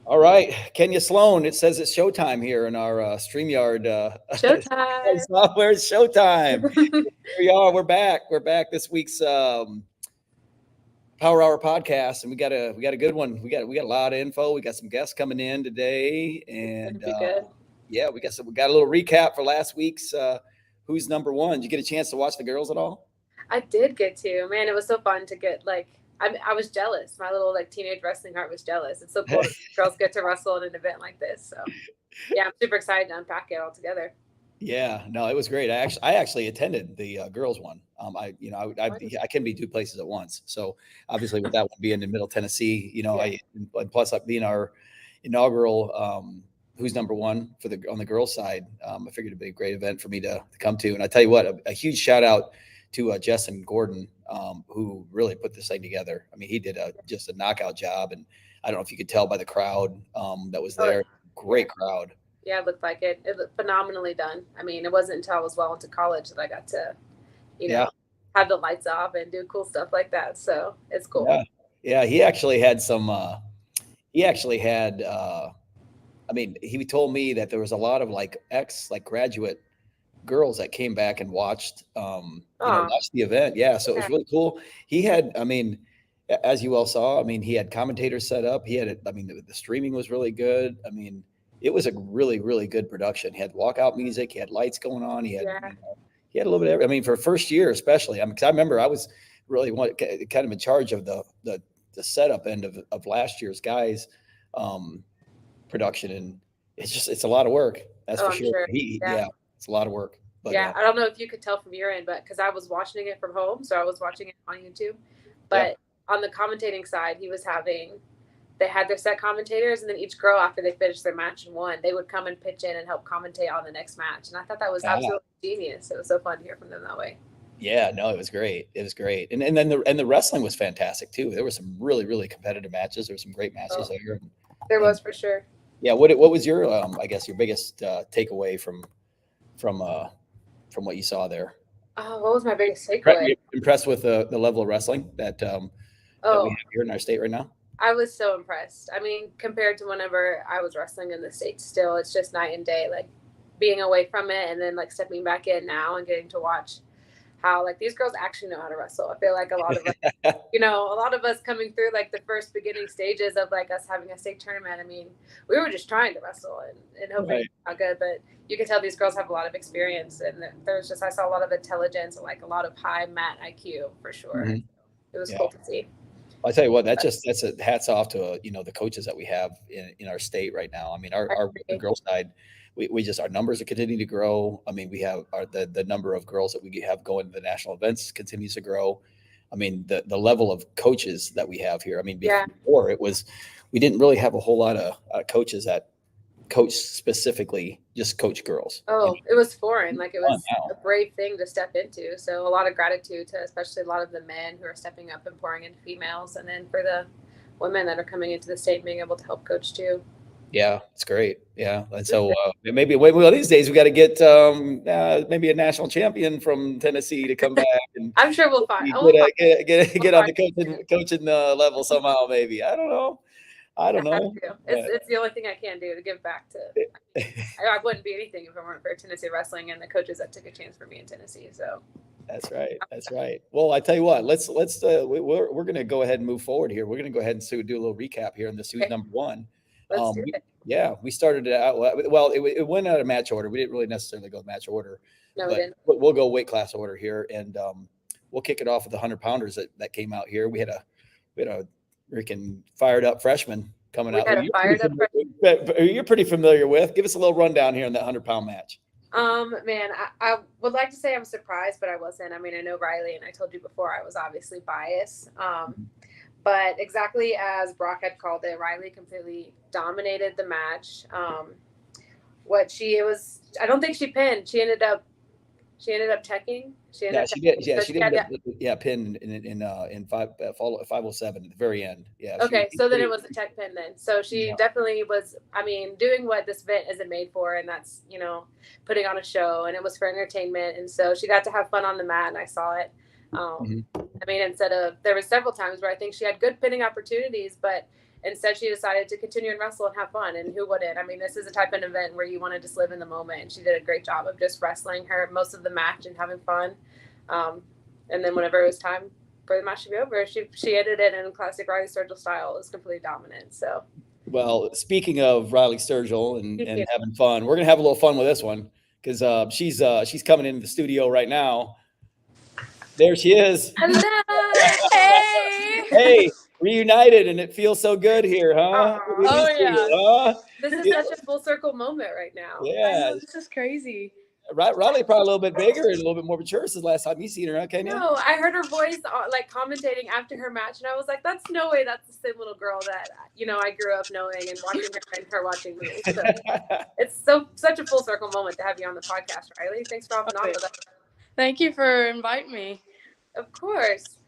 All right, Kenya Sloan. It says it's showtime here in our StreamYard Showtime. software. It's showtime. Here we are. We're back. We're back. This week's Power Hour podcast, and we got a good one. We got a lot of info. We got some guests coming in today, It's gonna and be good. yeah, we got a little recap for last week's Who's Number One. Did you get a chance to watch the girls at all? I did get to. Man, it was so fun to get like I was jealous. My little like teenage wrestling heart was jealous. It's so cool that girls get to wrestle in an event like this. So yeah, I'm super excited to unpack it all together. Yeah, no, it was great. I actually attended the girls one. I can be two places at once. So obviously, with that one being in Middle Tennessee, Yeah. and plus being our inaugural who's number one for the on the girls side, I figured it'd be a great event for me to come to. And I tell you what, a huge shout out to Justin Gordon, who really put this thing together. I mean, he did just a knockout job, and I don't know if you could tell by the crowd that was Oh there. yeah. Great crowd. Yeah, it looked like it. It looked phenomenally done. I mean, it wasn't until I was well into college that I got to, you Yeah, know, have the lights off and do cool stuff like that. So it's cool. yeah, yeah. He actually had some. He actually had. I mean, he told me that there was a lot of like graduate girls that came back and Oh, watched the event. Yeah, so it was yeah. really cool. He had, I mean, as you all saw, I mean, he had commentators set up. He had, I mean, the streaming was really good. I mean, it was a really, really good production. He had walkout music. He had lights going on. He had, Yeah. he had a little bit of, I mean, for first year especially. I mean, because I remember I was really kind of in charge of the setup end of last year's guys production, and it's a lot of work. That's Oh, for I'm sure. sure. Yeah. Yeah, it's a lot of work. But Yeah, I don't know if you could tell from your end, but because I was watching it from home, so I was watching it on YouTube. yeah, But on the commentating side, they had their set commentators, and then each girl, after they finished their match and won, they would come and pitch in and help commentate on the next match. And I thought that was yeah, absolutely genius. It was so fun to hear from them that way. yeah. No, it was great. It was great, and then the wrestling was fantastic too. There were some really really competitive matches. There were some great matches Oh, there, there and was for sure. yeah. What was your I guess your biggest takeaway from from what you saw there? Oh, what was my biggest takeaway? You impressed with the level of wrestling that we Oh, have here in our state right now? I was so impressed. I mean, compared to whenever I was wrestling in the States, still, it's just night and day. Like being away from it and then like stepping back in now and getting to watch how like these girls actually know how to wrestle. I feel like a lot of us coming through like the first beginning stages of like us having a state tournament. I mean, we were just trying to wrestle and hoping Right. how good, but you can tell these girls have a lot of experience and there's just I saw a lot of intelligence and like a lot of high mat IQ for sure. Mhm. It was Yeah. cool to see. I'll tell you what, that's a hats off to the coaches that we have in our state right now. I mean, I our the agree. girls side, we just our numbers are continuing to grow. I mean, we have the number of girls that we have going to the national events continues to grow. I mean, the level of coaches that we have here. I mean, Yeah. before it was we didn't really have a whole lot of coaches that coach specifically just coach girls. Oh, it was foreign. Like it On was now. a brave thing to step into. So a lot of gratitude to especially a lot of the men who are stepping up and pouring into females, and then for the women that are coming into the state and being able to help coach too. Yeah, it's great. Yeah, and so maybe well these days we got to get maybe a national champion from Tennessee to come back and I'm sure we'll find. get Oh, we'll find. We'll get on find. the coaching level somehow. Maybe I don't know. I don't I have know. to. It's But it's the only thing I can do to give back to. I wouldn't be anything if it weren't for Tennessee wrestling and the coaches that took a chance for me in Tennessee. So that's right. That's right. Well, I tell you what. Let's we're going to go ahead and move forward here. We're going to go ahead and do a little recap here on this who's okay, number one. let's do it. Yeah, we started it out well. It went out of match order. We didn't really necessarily go match order, No, we but didn't. we'll go weight class order here, and we'll kick it off with the 100 pounders that came out here. We had a freaking fired up freshman coming We out. had a fired up. You're pretty familiar with. Give us a little rundown here on that 100 pound match. Man, I would like to say I'm surprised, but I wasn't. I mean, I know Ryleigh, and I told you before I was obviously biased. But exactly as Brock had called it, Ryleigh completely dominated the match. It was, I don't think she pinned. She ended up teching. She ended Yeah, up she did. teching. Yeah, So she she had did. to. Yeah, pin in 507 at the very end. Yeah, she Okay, so then it pretty. was a tech pin then. So she Yeah, definitely was, I mean, doing what this event isn't made for, and that's, putting on a show, and it was for entertainment. And so she got to have fun on the mat, and I saw it. I mean, there was several times where I think she had good pinning opportunities, but instead she decided to continue and wrestle and have fun. And who wouldn't? I mean, this is a type of event where you want to just live in the moment. And she did a great job of just wrestling her most of the match and having fun. And then whenever it was time for the match to be over, she ended it in classic Ryleigh Sturgill style. It was completely dominant. So, well, speaking of Ryleigh Sturgill and having fun, we're gonna have a little fun with this one because she's coming into the studio right now. There she is. Hello. Hey. Hey, reunited, and it feels so good here, huh? Oh yeah. This is such a full circle moment right now. Yeah, know, this is crazy. Ryleigh probably a little bit bigger and a little bit more mature since the last time you seen her, huh, Kenya? No, I heard her voice like commentating after her match, and I was like, "That's no way. That's the same little girl that I grew up knowing and watching her and her watching me." So it's such a full circle moment to have you on the podcast, Ryleigh. Thanks for hopping on with us. Thank you for inviting me. Of course.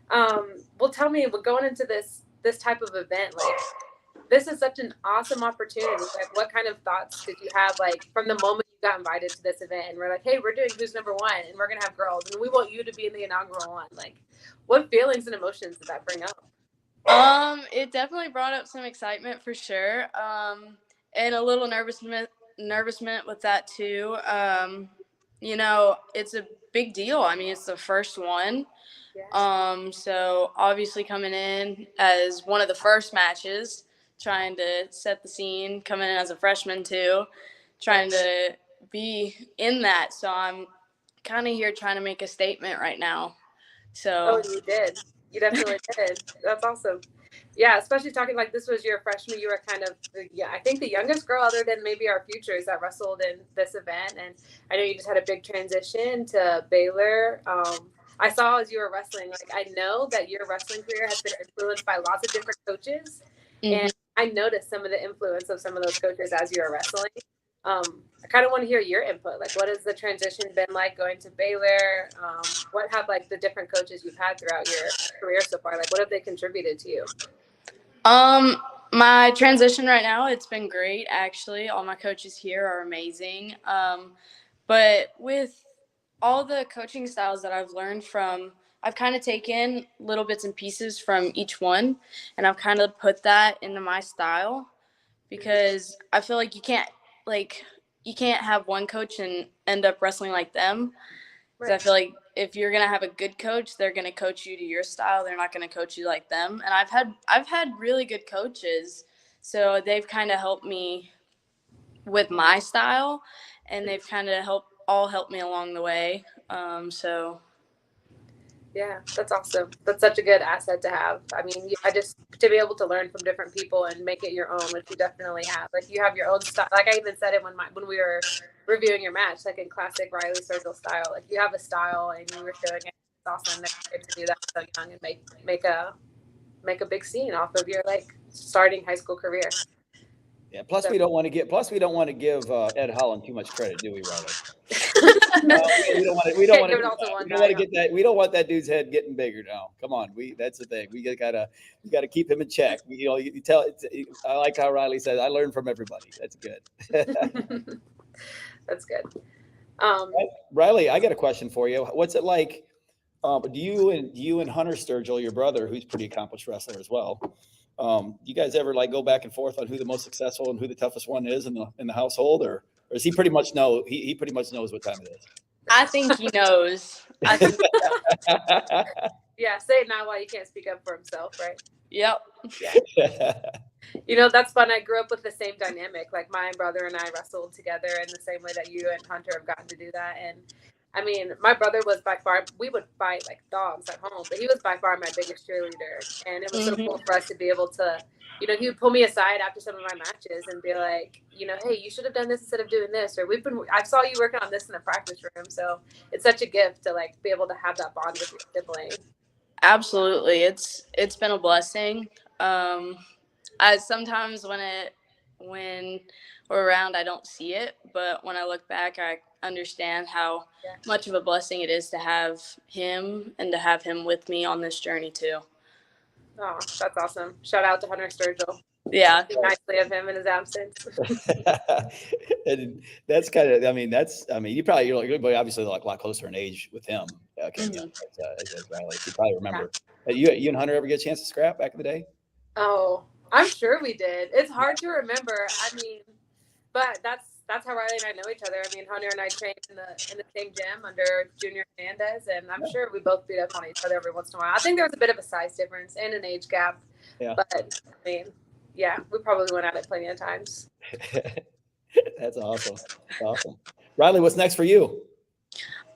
Well, tell me, going into this type of event, like this is such an awesome opportunity. Like, what kind of thoughts did you have, like, from the moment you got invited to this event and we're like, hey, we're doing Who's Number One and we're gonna have girls and we want you to be in the inaugural one? Like, what feelings and emotions did that bring up? It definitely brought up some excitement for sure. And a little nervousness with that too. It's a big deal. I mean, it's the first one. Yeah. So obviously coming in as one of the first matches, trying to set the scene, coming in as a freshman too, trying to be in that. So I'm kind of here trying to make a statement right now. So. Oh, you did. You definitely did. That's awesome. Yeah, especially talking like this was your freshman. You were kind of, I think the youngest girl other than maybe our futures that wrestled in this event. And I know you just had a big transition to Baylor. I saw as you were wrestling, like I know that your wrestling career has been influenced by lots of different coaches. Mm-hmm. And I noticed some of the influence of some of those coaches as you were wrestling. I kind of want to hear your input. Like, what has the transition been like going to Baylor? What have like the different coaches you've had throughout your career so far? Like, what have they contributed to you? My transition right now, it's been great. Actually, all my coaches here are amazing. But with all the coaching styles that I've learned from, I've kind of taken little bits and pieces from each one, and I've kind of put that into my style because I feel like you can't have one coach and end up wrestling like them. Because I feel like if you're gonna have a good coach, they're gonna coach you to your style. They're not gonna coach you like them. And I've had really good coaches, so they've kind of helped me with my style, and they've kind of helped me along the way. So. Yeah, that's awesome. That's such a good asset to have. I mean, to be able to learn from different people and make it your own, which you definitely have. Like you have your own style. Like I even said it when we were reviewing your match, like in classic Ryleigh Sturgill style. Like you have a style and you were showing it. It's awesome that you get to do that so young and make a big scene off of your like starting high school career. Yeah. Plus, we don't want to give Ed Holland too much credit, do we, Ryleigh? We don't want that dude's head getting bigger now. Come on, that's the thing. We gotta keep him in check. I like how Ryleigh says, I learn from everybody. That's good. That's good. Ryleigh, I got a question for you. What's it like? Do you and Hunter Sturgill, your brother, who's a pretty accomplished wrestler as well, you guys ever like go back and forth on who the most successful and who the toughest one is in the household, or does he pretty much know? He pretty much knows what time it is. I think he knows. Yeah, say it now while you can't speak up for himself, right? Yep. Yeah. That's fun. I grew up with the same dynamic. Like my brother and I wrestled together in the same way that you and Hunter have gotten to do that. And I mean, my brother was by far, we would fight like dogs at home, but he was by far my biggest cheerleader. And it was so cool for us to be able to, he would pull me aside after some of my matches and be like, hey, you should have done this instead of doing this. Or I saw you working on this in the practice room. So it's such a gift to like be able to have that bond with your sibling. Absolutely. It's been a blessing. Sometimes when we're around, I don't see it, but when I look back, I understand how much of a blessing it is to have him and to have him with me on this journey too. Oh, that's awesome. Shout out to Hunter Sturgill. Yeah. Nicely of him in his absence. And that's kind of, you're obviously like a lot closer in age with him. Kenya as Ryleigh. You probably remember. You and Hunter ever get a chance to scrap back in the day? Oh, I'm sure we did. It's hard to remember. I mean, but that's how Ryleigh and I know each other. I mean, Hunter and I trained in the same gym under Junior Hernandez, and I'm sure we both beat up on each other every once in a while. I think there was a bit of a size difference and an age gap. Yeah. But I mean, yeah, we probably went at it plenty of times. That's awesome. That's awesome. Ryleigh, what's next for you?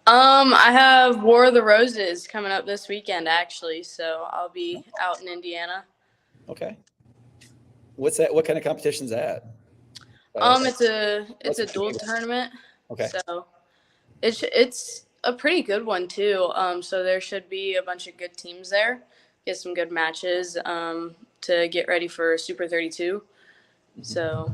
I have War of the Roses coming up this weekend, actually, so I'll be out in Indiana. Okay. What's that? What kind of competition's that? It's a dual tournament. Okay. So it's a pretty good one too. So there should be a bunch of good teams there. Get some good matches. To get ready for Super 32. So.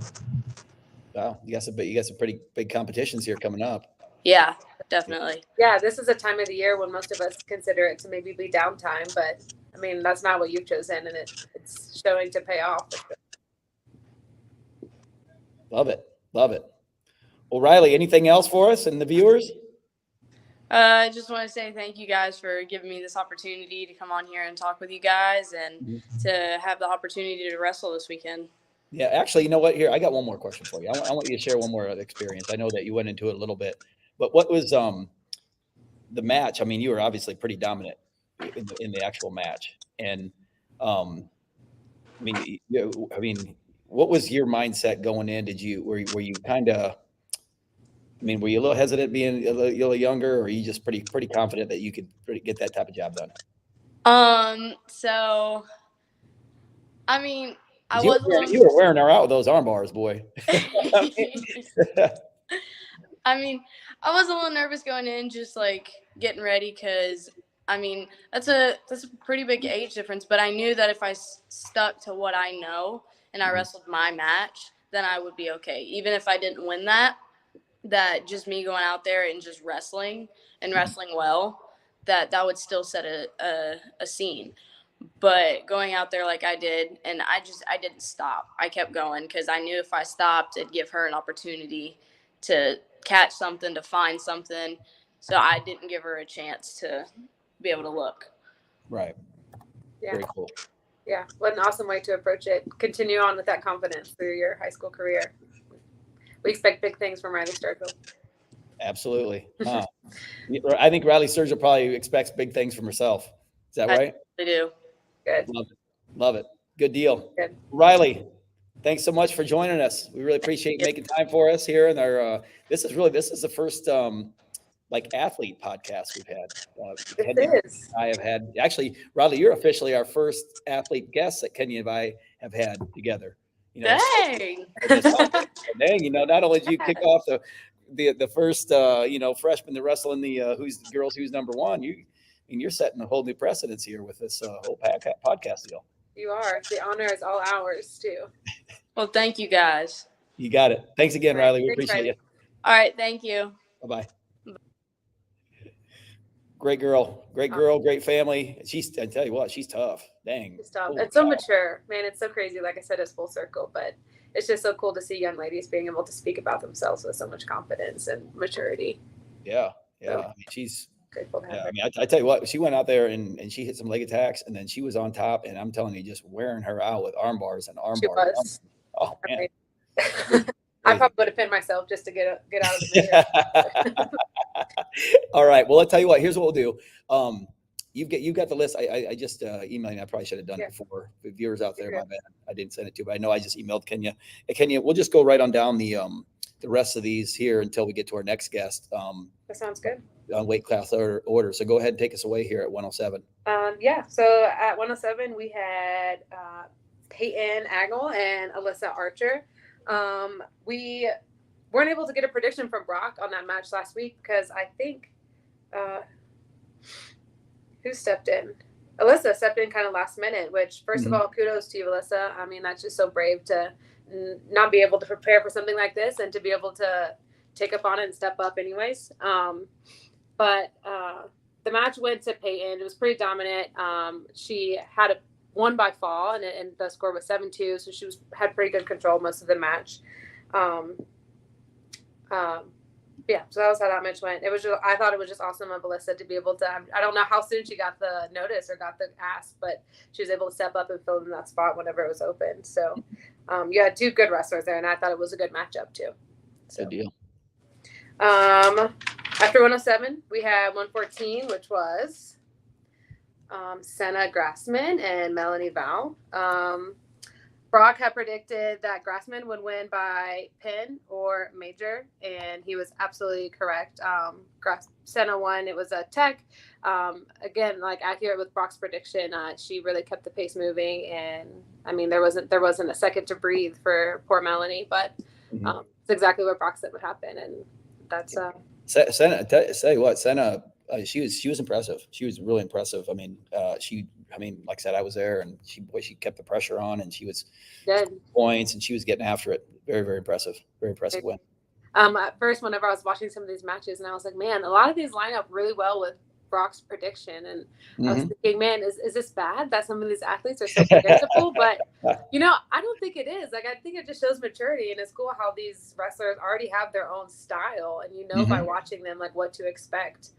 Wow, you got some pretty big competitions here coming up. Yeah, definitely. Yeah, this is a time of the year when most of us consider it to maybe be downtime, but I mean that's not what you've chosen, and it's showing to pay off. Love it. Well, Ryleigh, anything else for us and the viewers? I just want to say thank you guys for giving me this opportunity to come on here and talk with you guys and to have the opportunity to wrestle this weekend. Yeah, actually, you know what? Here, I got one more question for you. I want you to share one more experience. I know that you went into it a little bit, but what was the match? I mean, you were obviously pretty dominant in the actual match, and I mean, what was your mindset going in? Were you kind of? I mean, were you a little hesitant being a little younger, or are you just pretty confident that you could get that type of job done? So, I mean, you were wearing her out with those arm bars, boy. I mean, I was a little nervous going in, just like getting ready, because I mean that's a pretty big age difference. But I knew that if I stuck to what I know and I wrestled my match, then I would be okay. Even if I didn't win that just me going out there and just wrestling well, that would still set a scene. But going out there like I did, and I didn't stop. I kept going because I knew if I stopped, it'd give her an opportunity to catch something, to find something. So I didn't give her a chance to be able to look. Right. Yeah. Very cool. Yeah. What an awesome way to approach it. Continue on with that confidence through your high school career. We expect big things from Ryleigh Sturgill. Absolutely. I think Ryleigh Sturgill probably expects big things from herself. Is that right? I do. Good. Love it. Good deal. Good. Ryleigh, thanks so much for joining us. We really appreciate you making time for us here. And this is the first like athlete podcast we've had. It is. I have had actually, Ryleigh, you're officially our first athlete guest that Kenya and I have had together. Dang. Dang, not only did you kick off the first freshman to wrestle in the who's number one, you're setting a whole new precedence here with this whole podcast deal. You are. The honor is all ours too. Well, thank you guys. You got it. Thanks again, Ryleigh. We appreciate you. All right, thank you. Bye-bye. Great girl, great family. I tell you what, she's tough. Dang. She's tough. It's so mature, man. It's so crazy. Like I said, it's full circle, but it's just so cool to see young ladies being able to speak about themselves with so much confidence and maturity. Yeah. So, I mean, she's grateful to have her. I mean, I tell you what, she went out there and she hit some leg attacks, and then she was on top, and I'm telling you, just wearing her out with arm bars and arm bars. Was. Oh man. I probably would have pinned myself just to get out of the video. All right. Well, I'll tell you what. Here's what we'll do. You've got the list. I just emailed. I probably should have done it before. The viewers out there, my bad. I didn't send it to you, but I know I just emailed Kenya. Hey, Kenya, we'll just go right on down the rest of these here until we get to our next guest. That sounds good. On weight class order. So go ahead and take us away here at 107. Yeah. So at 107 we had Peyton Agel and Alyssa Archer. We weren't able to get a prediction from Brock on that match last week because I think who stepped in? Alyssa stepped in kind of last minute, which first of all, kudos to you, Alyssa. I mean, that's just so brave to not be able to prepare for something like this and to be able to take up on it and step up anyways. But the match went to Peyton. It was pretty dominant. She had won by fall, and the score was 7-2, so had pretty good control most of the match. Yeah, so that was how that match went. It was just, I thought it was just awesome of Alyssa to be able to, I don't know how soon she got the notice or got the ask, but she was able to step up and fill in that spot whenever it was open. So you had two good wrestlers there, and I thought it was a good matchup too. So. Good deal. After 107, we had 114, which was Senna Grassman and Melanie Val. Brock had predicted that Grassman would win by pin or major, and he was absolutely correct. Senna won. It was a tech. Again, like accurate with Brock's prediction. She really kept the pace moving, and I mean there wasn't a second to breathe for poor Melanie, but it's exactly what Brock said would happen, and that's Senna. Say what Senna. She was impressive. She was really impressive. I mean, like I said, I was there, and she kept the pressure on, and she was good points, and she was getting after it. Very, very impressive. Very impressive win. At first, whenever I was watching some of these matches, and I was like, man, a lot of these line up really well with Brock's prediction, and I was thinking, man, is this bad that some of these athletes are so predictable? But I don't think it is. Like, I think it just shows maturity, and it's cool how these wrestlers already have their own style, and by watching them like what to expect.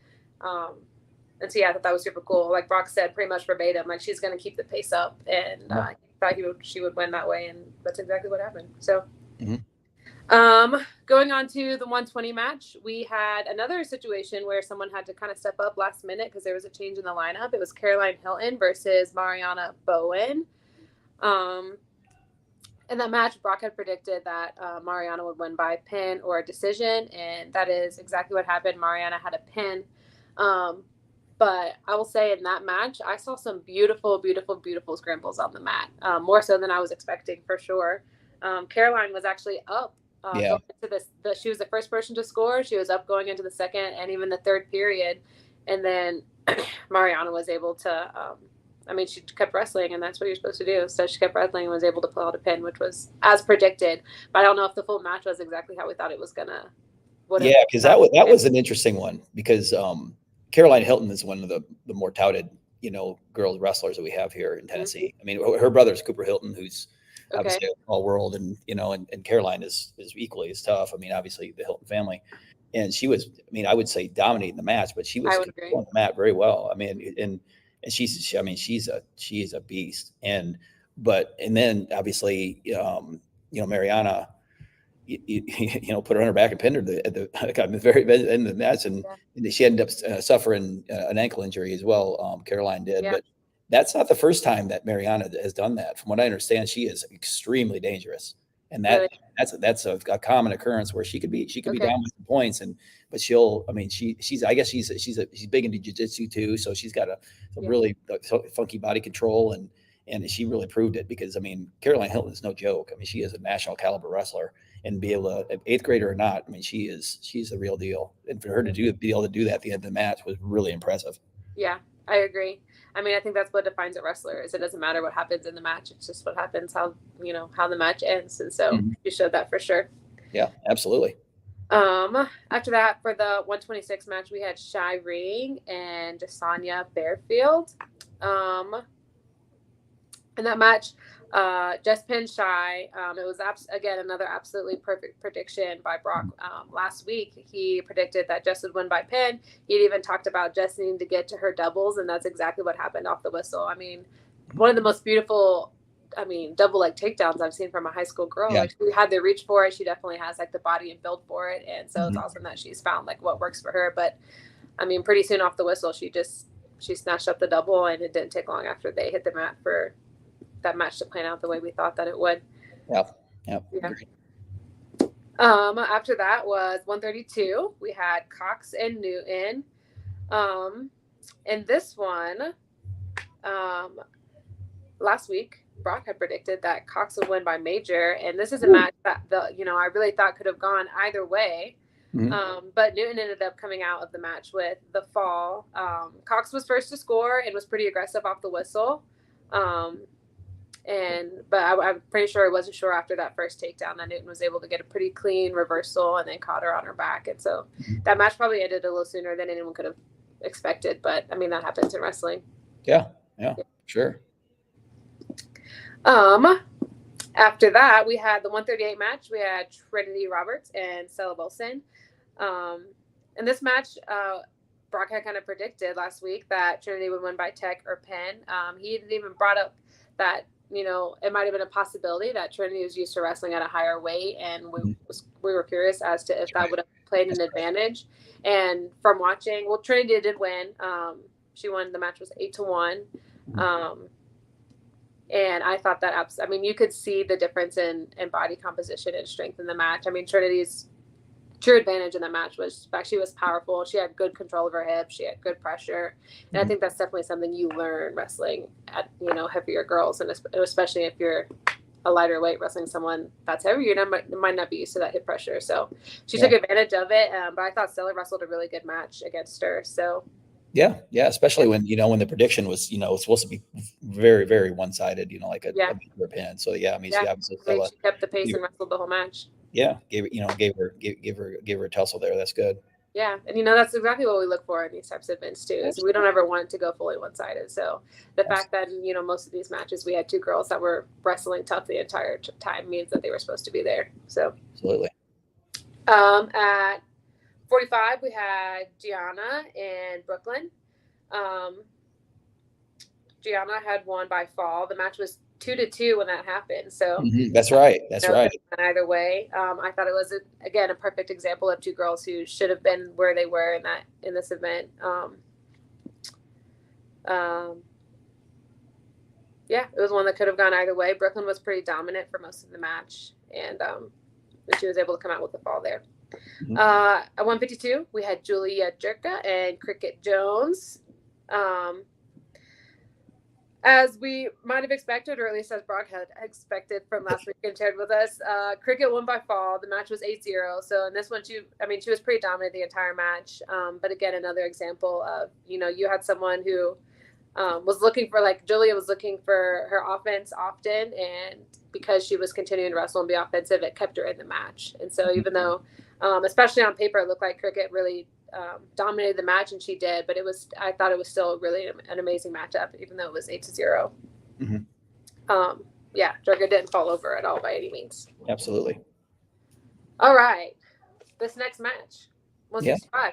And so, yeah, I thought that was super cool. Like Brock said, pretty much verbatim, like she's going to keep the pace up, and I thought she would win that way, and that's exactly what happened. So, going on to the 120 match, we had another situation where someone had to kind of step up last minute because there was a change in the lineup. It was Caroline Hilton versus Mariana Bowen. In that match, Brock had predicted that Mariana would win by pin or a decision, and that is exactly what happened. Mariana had a pin. But I will say in that match, I saw some beautiful, beautiful, beautiful scrambles on the mat, more so than I was expecting for sure. Caroline was actually up. Going into she was the first person to score. She was up going into the second and even the third period. And then Mariana was able to, she kept wrestling, and that's what you're supposed to do. So she kept wrestling and was able to pull out a pin, which was as predicted. But I don't know if the full match was exactly how we thought it was going to. Yeah, because that was an interesting one because Caroline Hilton is one of the more touted, girls wrestlers that we have here in Tennessee. I mean, her brother's Cooper Hilton, who's obviously all world, and and Caroline is equally as tough. I mean, obviously the Hilton family, and she was, I would say dominating the match, but she was on the mat very well. I mean, and she's a beast, and then obviously, Mariana. Put her on her back and pinned her at the very end of the match, and she ended up suffering an ankle injury as well. Caroline did, but that's not the first time that Mariana has done that. From what I understand, she is extremely dangerous, and that's a common occurrence where she could be down with some points, but she's big into jiu-jitsu too, so she's got a really funky body control, and she really proved it because Caroline Hilton is no joke. She is a national caliber wrestler. And be able to, 8th grader or not, she's the real deal. And for her to be able to do that at the end of the match was really impressive. Yeah, I agree. I think that's what defines a wrestler is it doesn't matter what happens in the match. It's just what happens, how the match ends. And so you showed that for sure. Yeah, absolutely. After that, for the 126 match, we had Shy Ring and Jasanya Bearfield. In that match, Jess pinned Shy. It was again another absolutely perfect prediction by Brock. Last week, he predicted that Jess would win by pin. He'd even talked about Jess needing to get to her doubles, and that's exactly what happened off the whistle. One of the most beautiful, double leg takedowns I've seen from a high school girl. Like she had to reach for it. She definitely has like the body and build for it, and so it's awesome that she's found like what works for her. But pretty soon off the whistle, she snatched up the double, and it didn't take long after they hit the mat for that match to plan out the way we thought that it would. Yeah. After that was 132. We had Cox and Newton. And this one, last week, Brock had predicted that Cox would win by major, and this is a match that I really thought could have gone either way. But Newton ended up coming out of the match with the fall. Cox was first to score and was pretty aggressive off the whistle. But I'm pretty sure I wasn't sure after that first takedown that Newton was able to get a pretty clean reversal and then caught her on her back. And so that match probably ended a little sooner than anyone could have expected. But that happens in wrestling. Yeah, sure. After that, we had the 138 match. We had Trinity Roberts and Stella Wilson. In this match, Brock had kind of predicted last week that Trinity would win by tech or pin. He had even brought up that, it might have been a possibility that Trinity was used to wrestling at a higher weight, and we were curious as to if that would have played an advantage. And from watching, well, Trinity did win. She won. The match was 8-1. And I thought that, you could see the difference in body composition and strength in the match. Trinity's true advantage in that match was she was powerful. She had good control of her hips. She had good pressure. And I think that's definitely something you learn wrestling at, heavier girls. And especially if you're a lighter weight wrestling someone that's heavier, you might not be used to that hip pressure. So she took advantage of it. But I thought Stella wrestled a really good match against her. So yeah, especially when when the prediction was it's supposed to be very, very one-sided, like a bigger pin. So she obviously she kept the pace and wrestled the whole match. Yeah, gave her a tussle there. That's good. Yeah, and that's exactly what we look for in these types of events too. Is we don't ever want it to go fully one-sided. So the fact that most of these matches we had two girls that were wrestling tough the entire time means that they were supposed to be there. So absolutely. At 45, we had Gianna and Brooklyn. Gianna had won by fall. The match was 2-2 when that happened. So that's right. That's right. Either way, I thought it was a perfect example of two girls who should have been where they were in this event. It was one that could have gone either way. Brooklyn was pretty dominant for most of the match, and she was able to come out with a fall there. At 152, we had Julia Jerka and Cricket Jones. As we might have expected, or at least as Brock had expected from last week and shared with us, Cricket won by fall. The match was 8-0. So in this one, she was pretty dominant the entire match. But again, another example of, you had someone who was looking for, Julia was looking for her offense often. And because she was continuing to wrestle and be offensive, it kept her in the match. And so even though, especially on paper, it looked like Cricket really dominated the match, and she did, but I thought it was still really an amazing matchup, even though it was 8-0. Jerka didn't fall over at all by any means. Absolutely. All right, this next match, 165.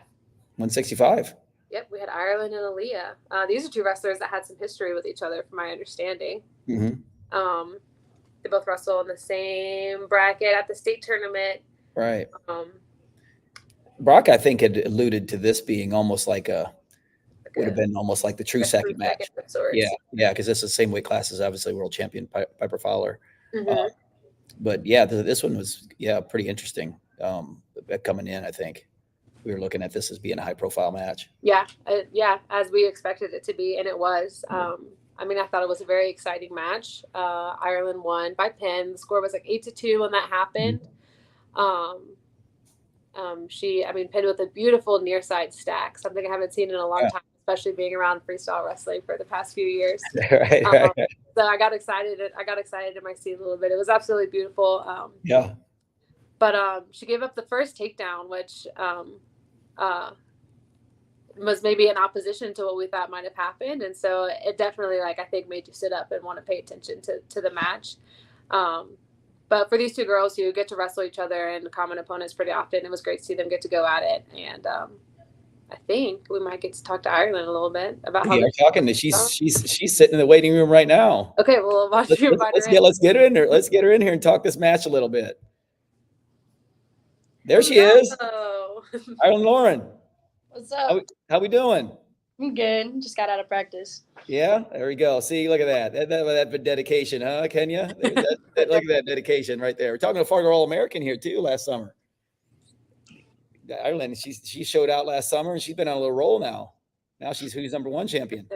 165. Yep, we had Irelynn and Aaliyah. These are two wrestlers that had some history with each other, from my understanding. They both wrestle in the same bracket at the state tournament. Right. Brock, I think, had alluded to this being almost would have been almost like the true second match. Yeah, because it's the same weight class as obviously world champion Piper Fowler. But this one was pretty interesting coming in. I think we were looking at this as being a high profile match. Yeah, as we expected it to be, and it was. I thought it was a very exciting match. Irelynn won by pin. The score was 8-2 when that happened. She pinned with a beautiful near side stack, something I haven't seen in a long time, especially being around freestyle wrestling for the past few years. Right. So I got excited in my seat a little bit. It was absolutely beautiful. But she gave up the first takedown, which was maybe in opposition to what we thought might have happened. And so it definitely, I think, made you sit up and want to pay attention to the match. But for these two girls who get to wrestle each other and common opponents pretty often, it was great to see them get to go at it. And I think we might get to talk to Irelynn a little bit about how they're talking. She's sitting in the waiting room right now. Okay, well, let's get her in there. Let's get her in here and talk this match a little bit. There she is. Irelynn Laurin. What's up? How we doing? I'm good. Just got out of practice. Yeah, there we go. See, look at that. That dedication, huh, Kenya? Look at that dedication right there. We're talking to a Fargo All-American here too last summer. Irelynn, she showed out last summer, and she's been on a little roll now. Now she's who's #1 champion.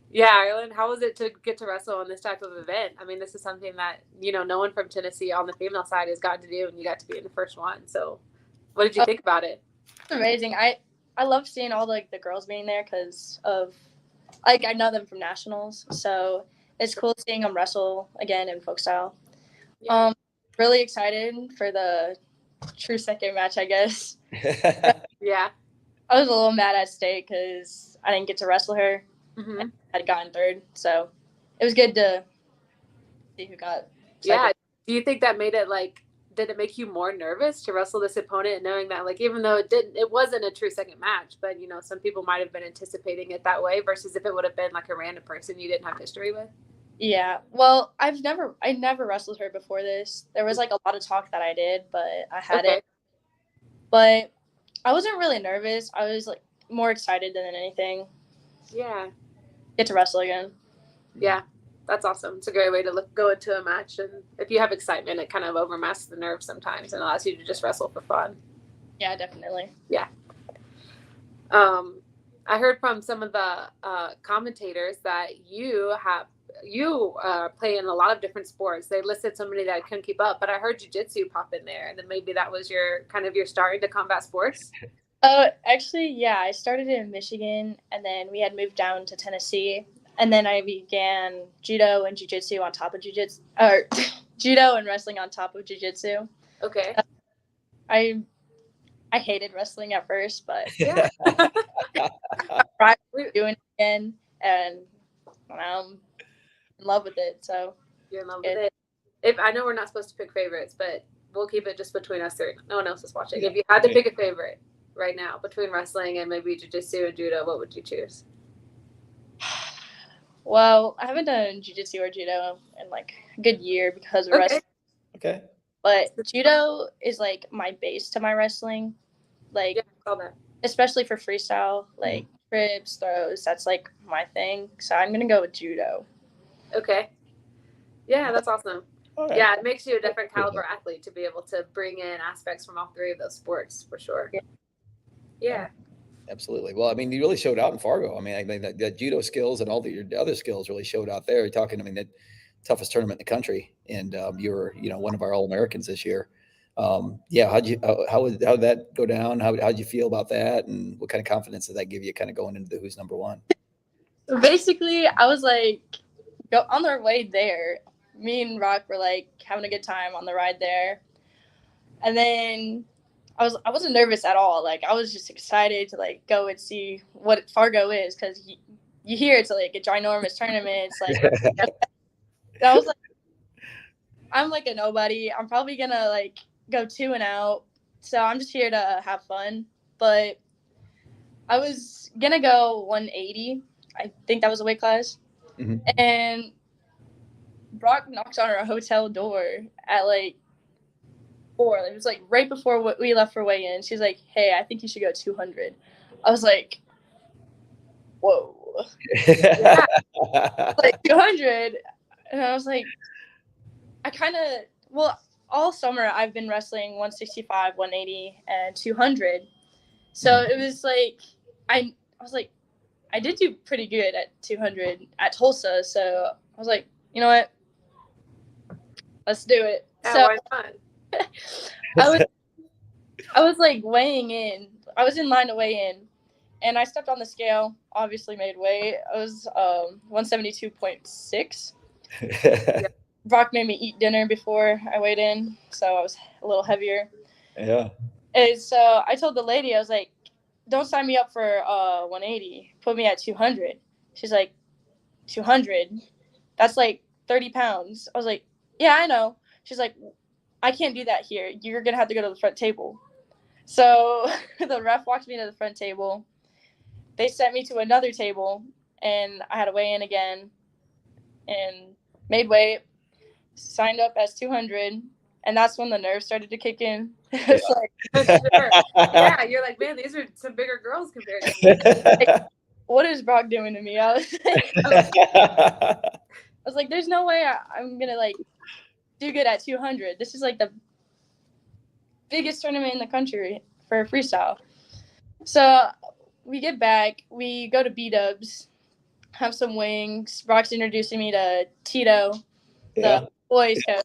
Yeah, Irelynn, how was it to get to wrestle in this type of event? This is something that no one from Tennessee on the female side has gotten to do, and you got to be in the first one. So, what did you think about it? It's amazing. I love seeing all the girls being there because of I know them from nationals, so it's cool seeing them wrestle again in folk style. Yeah. Really excited for the true second match, I guess. Yeah, I was a little mad at state because I didn't get to wrestle her. I had gotten third, so it was good to see who got second. Yeah. Do you think that made it did it make you more nervous to wrestle this opponent, knowing that like even though it wasn't a true second match, but you know some people might have been anticipating it that way versus if it would have been like a random person you didn't have history with? Yeah. Well, I never wrestled her before this. There was like a lot of talk that I did, but I hadn't. But I wasn't really nervous. I was like more excited than anything. Yeah. Get to wrestle again. Yeah. That's awesome. It's a great way to go into a match, and if you have excitement, it kind of overmasks the nerves sometimes and allows you to just wrestle for fun. Yeah, definitely. Yeah. I heard from some of the commentators that you play in a lot of different sports. They listed so many that I couldn't keep up, but I heard jiu-jitsu pop in there, and then maybe that was your start into combat sports. Actually, yeah, I started in Michigan, and then we had moved down to Tennessee. And then I began judo and jiu-jitsu on top of jiu-jitsu, or judo and wrestling on top of jiu-jitsu. Okay. I hated wrestling at first, but yeah, I'm doing it again, and I'm in love with it. So you're in love with it. If I know we're not supposed to pick favorites, but we'll keep it just between us three. No one else is watching. If you had to pick a favorite right now between wrestling and maybe jiu-jitsu and judo, what would you choose? Well, I haven't done jiu-jitsu or judo in like a good year because of wrestling. Okay. But judo is like my base to my wrestling. Like, yeah, I saw that. Especially for freestyle, like trips, throws, that's like my thing. So I'm going to go with judo. Okay. Yeah, that's awesome. Right. Yeah, it makes you a different caliber athlete to be able to bring in aspects from all three of those sports for sure. Yeah. Absolutely. Well, I mean, you really showed out in Fargo. I mean, that judo skills and all your other skills really showed out there. You're talking, I mean, the toughest tournament in the country, and you were, one of our All-Americans this year. Yeah, how did that go down? How'd you feel about that, and what kind of confidence did that give you, kind of going into the who's number one? So basically, I was like, on the way there, me and Rock were like having a good time on the ride there, and then I wasn't nervous at all. Like I was just excited to like go and see what Fargo is, because you hear it's like a ginormous tournament. It's like I was like, I'm like a nobody. I'm probably gonna like go 2 and out. So I'm just here to have fun. But I was gonna go 180. I think that was a weight class. Mm-hmm. And Brock knocked on our hotel door at like 4. It was like right before we left for weigh-in. She's like, "Hey, I think you should go 200." I was like, "Whoa." Yeah. Like 200. And I was like, all summer I've been wrestling 165, 180, and 200. So it was like, I was like, I did do pretty good at 200 at Tulsa. So I was like, you know what? Let's do it. Yeah, so why not? I was like weighing in. I was in line to weigh in, and I stepped on the scale, obviously made weight. I was 172.6. Brock made me eat dinner before I weighed in, so I was a little heavier. Yeah. And so I told the lady, I was like, don't sign me up for 180. Put me at 200. She's like, 200? That's like 30 pounds. I was like, yeah, I know. She's like, I can't do that here. You're going to have to go to the front table. So the ref walked me to the front table. They sent me to another table, and I had to weigh in again and made weight, signed up as 200, and that's when the nerves started to kick in. It's like, yeah, you're like, man, these are some bigger girls compared to me. Like, what is Brock doing to me? I was like, there's no way I'm going to like do good at 200. This is like the biggest tournament in the country for freestyle. So we get back, we go to B-dubs, have some wings. Brock's introducing me to Tito, the boys coach,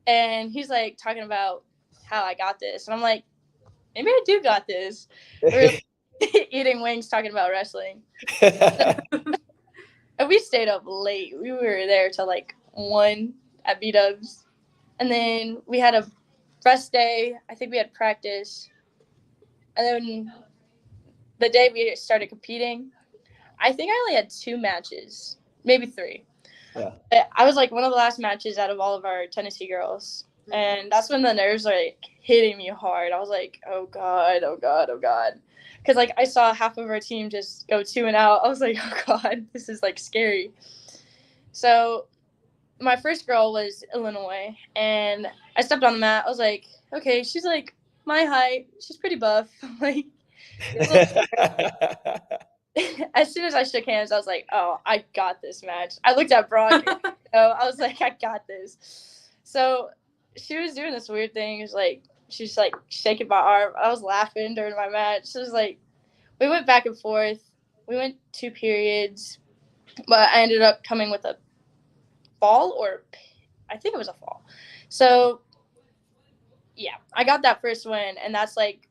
and he's like talking about how I got this, and I'm like, maybe I do got this. We're eating wings, talking about wrestling. And we stayed up late. We were there till like 1 at B-dubs, and then we had a rest day. I think we had practice, and then the day we started competing, I think I only had 2 matches, maybe 3. Yeah. I was like one of the last matches out of all of our Tennessee girls. And that's when the nerves are like hitting me hard. I was like, oh God, oh God, oh God. Because like I saw half of our team just go 2 and out. I was like, oh God, this is like scary. So my first girl was Illinois, and I stepped on the mat. I was like, okay, she's like my height. She's pretty buff. Like, as soon as I shook hands, I was like, oh, I got this match. I looked at Brock. I was like, I got this. So she was doing this weird thing. It was like, she's like shaking my arm. I was laughing during my match. It was like, we went back and forth. We went 2 periods, but I ended up coming with a fall, or I think it was a fall. So yeah, I got that first win, and that's like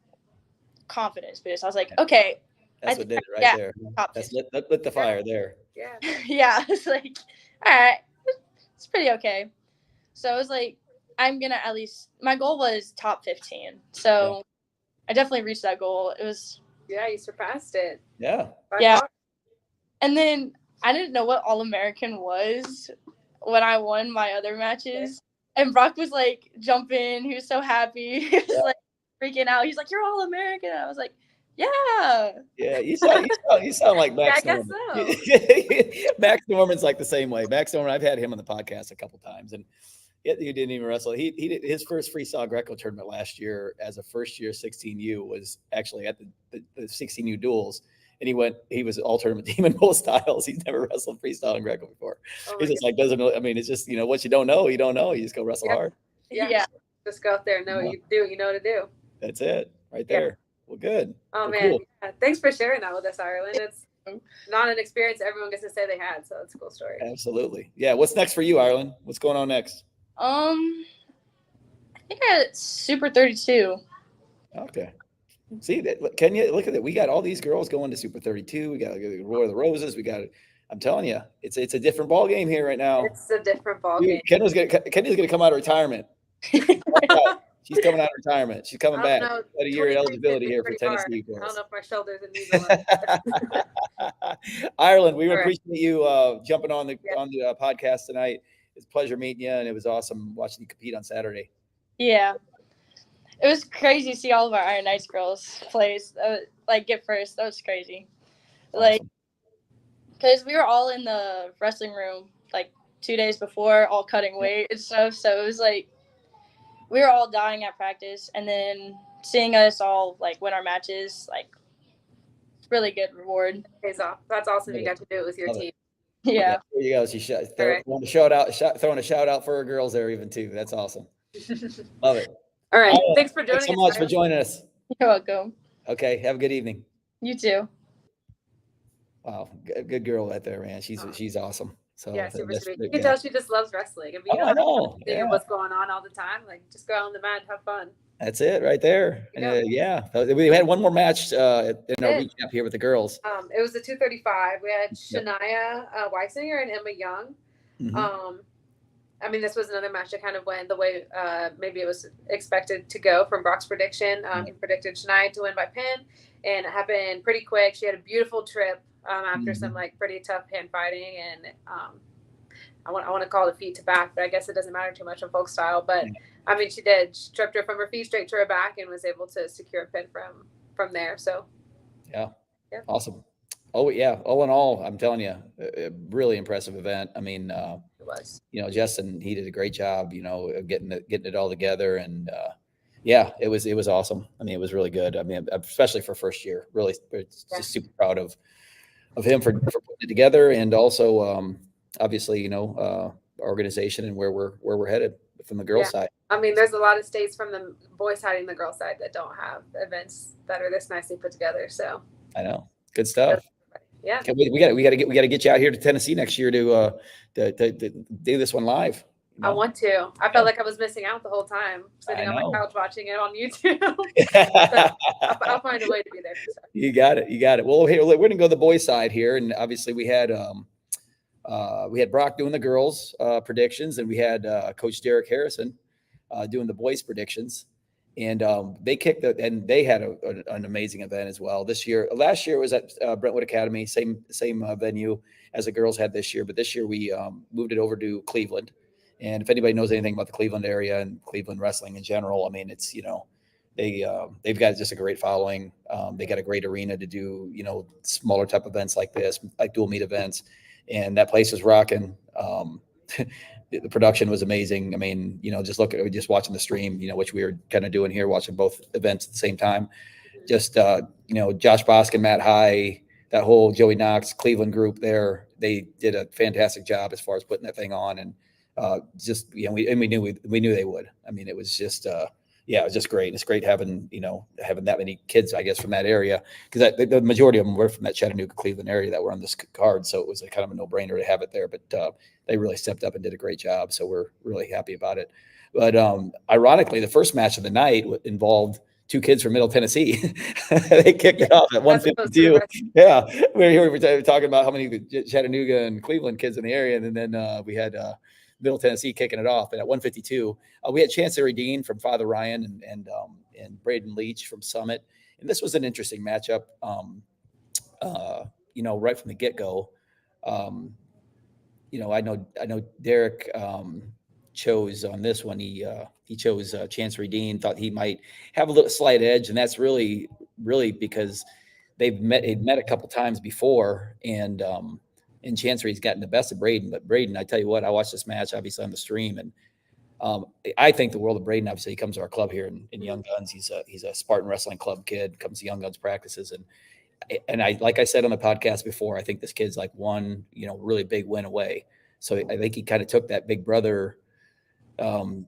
confidence boost. I was like, okay. That's what did it right there. That's lit the fire there. Yeah. Yeah, it's like, all right, it's pretty okay. So it was like, I'm gonna at least, my goal was top 15. So I definitely reached that goal. It was, yeah, you surpassed it. Yeah. Yeah. And then I didn't know what All-American was when I won my other matches. And Brock was like jumping. He was so happy. He was like freaking out. He's like, you're All-American. And I was like, yeah. Yeah, you sound like Max Yeah, I Norman. guess so. Max Norman's like the same way. Max Norman, I've had him on the podcast a couple times, and he didn't even wrestle. He did his first freestyle Greco tournament last year as a first year 16U was actually at the 16U duels. And he was all tournament team in both styles. He's never wrestled freestyle and Greco before. He's just like, it's just, what you don't know, you don't know. You just go wrestle hard. Yeah. Just go out there and know what you do. You know what to do. That's it right there. Yeah. Well, good. Oh, man. Cool. Yeah. Thanks for sharing that with us, Irelynn. It's not an experience everyone gets to say they had. So it's a cool story. Absolutely. Yeah. What's next for you, Irelynn? What's going on next? I think at Super 32. Okay. See that, Kenya? Look at that. We got all these girls going to Super 32. We got Roar of the Roses. I'm telling you, it's a different ball game here right now. It's a different ball game. Kenya's gonna come out of retirement. She's coming out of retirement. She's coming back. Got a year of eligibility here for Tennessee. I don't know if my shoulders and knees are Irelynn, we appreciate you jumping on the podcast tonight. It's a pleasure meeting you, and it was awesome watching you compete on Saturday. Yeah. It was crazy to see all of our Iron Knights girls play, get first. That was crazy. Awesome. Because we were all in the wrestling room, 2 days before, all cutting weight and stuff. So it was we were all dying at practice. And then seeing us all, win our matches, really good reward. Pays off. That's awesome. You got to do it with your team. Yeah. There you go. She's throwing a shout out for her girls there, even, too. That's awesome. Love it. All right. Thanks for joining us. Thanks so much for joining us. You're welcome. Okay. Have a good evening. You too. Wow. Good girl right there, man. She's awesome. So yeah, super sweet. You can tell she just loves wrestling. I mean, I know. Yeah. What's going on all the time. Just go out on the mat and have fun. That's it right there. Yeah. We had one more match in our recap here with the girls. It was the 235. We had Shania Weisinger and Emma Young. Mm-hmm. I mean, this was another match that kind of went the way maybe it was expected to go from Brock's prediction. He predicted Shania to win by pin, and it happened pretty quick. She had a beautiful trip after some pretty tough hand fighting, and I want to call it feet to back, but I guess it doesn't matter too much in folk style. But I mean, she did. She tripped her from her feet straight to her back and was able to secure a pin from there. So yeah. Awesome. Oh yeah. All in all, I'm telling you, a really impressive event. I mean, it was. Justin, he did a great job. Getting it all together, and it was awesome. I mean, it was really good. I mean, especially for first year, really, just super proud of him for putting it together, and also obviously, our organization and where we're headed from the girls' side. I mean, there's a lot of states from the boys' side and the girls' side that don't have events that are this nicely put together. So I know, good stuff. Yeah, we got to get you out here to Tennessee next year to do this one live. I want to. I felt like I was missing out the whole time, sitting on my couch watching it on YouTube. I'll find a way to be there. For sure. You got it. Well, here we're gonna go to the boys' side here, and obviously we had Brock doing the girls' predictions, and we had Coach Derek Harrison doing the boys' predictions. And they had an amazing event as well this year. Last year was at Brentwood Academy, same venue as the girls had this year, but this year we moved it over to Cleveland, And if anybody knows anything about the Cleveland area and Cleveland wrestling in general, I mean, it's, they've got just a great following. They got a great arena to do, smaller type events like this, like dual meet events. And that place is rocking. The production was amazing. I mean, just watching the stream, which we were kind of doing here, watching both events at the same time. Just, Josh Bosk and Matt High, that whole Joey Knox Cleveland group there, they did a fantastic job as far as putting that thing on. And we knew they would. I mean, it was just, it was just great. It's great having that many kids, I guess, from that area, because the majority of them were from that Chattanooga, Cleveland area that were on this card. So it was a kind of a no-brainer to have it there. But they really stepped up and did a great job. So we're really happy about it. But ironically, the first match of the night involved two kids from Middle Tennessee. They kicked it off at 152. Yeah, we were talking about how many Chattanooga and Cleveland kids in the area, and then we had Middle Tennessee kicking it off. And at 152, we had Chancery Dean from Father Ryan and Brayden Leach from Summit. And this was an interesting matchup. Right from the get-go. I know Derek chose on this one. He chose Chancery Dean, thought he might have a little slight edge, and that's really because they've met a couple times before, and Chancery's gotten the best of Brayden. But Brayden, I tell you what, I watched this match obviously on the stream, and I think the world of Brayden. Obviously, he comes to our club here in Young Guns. He's a Spartan Wrestling Club kid, comes to Young Guns practices, and I, like I said on the podcast before, I think this kid's like one really big win away. So I think he kind of took that big brother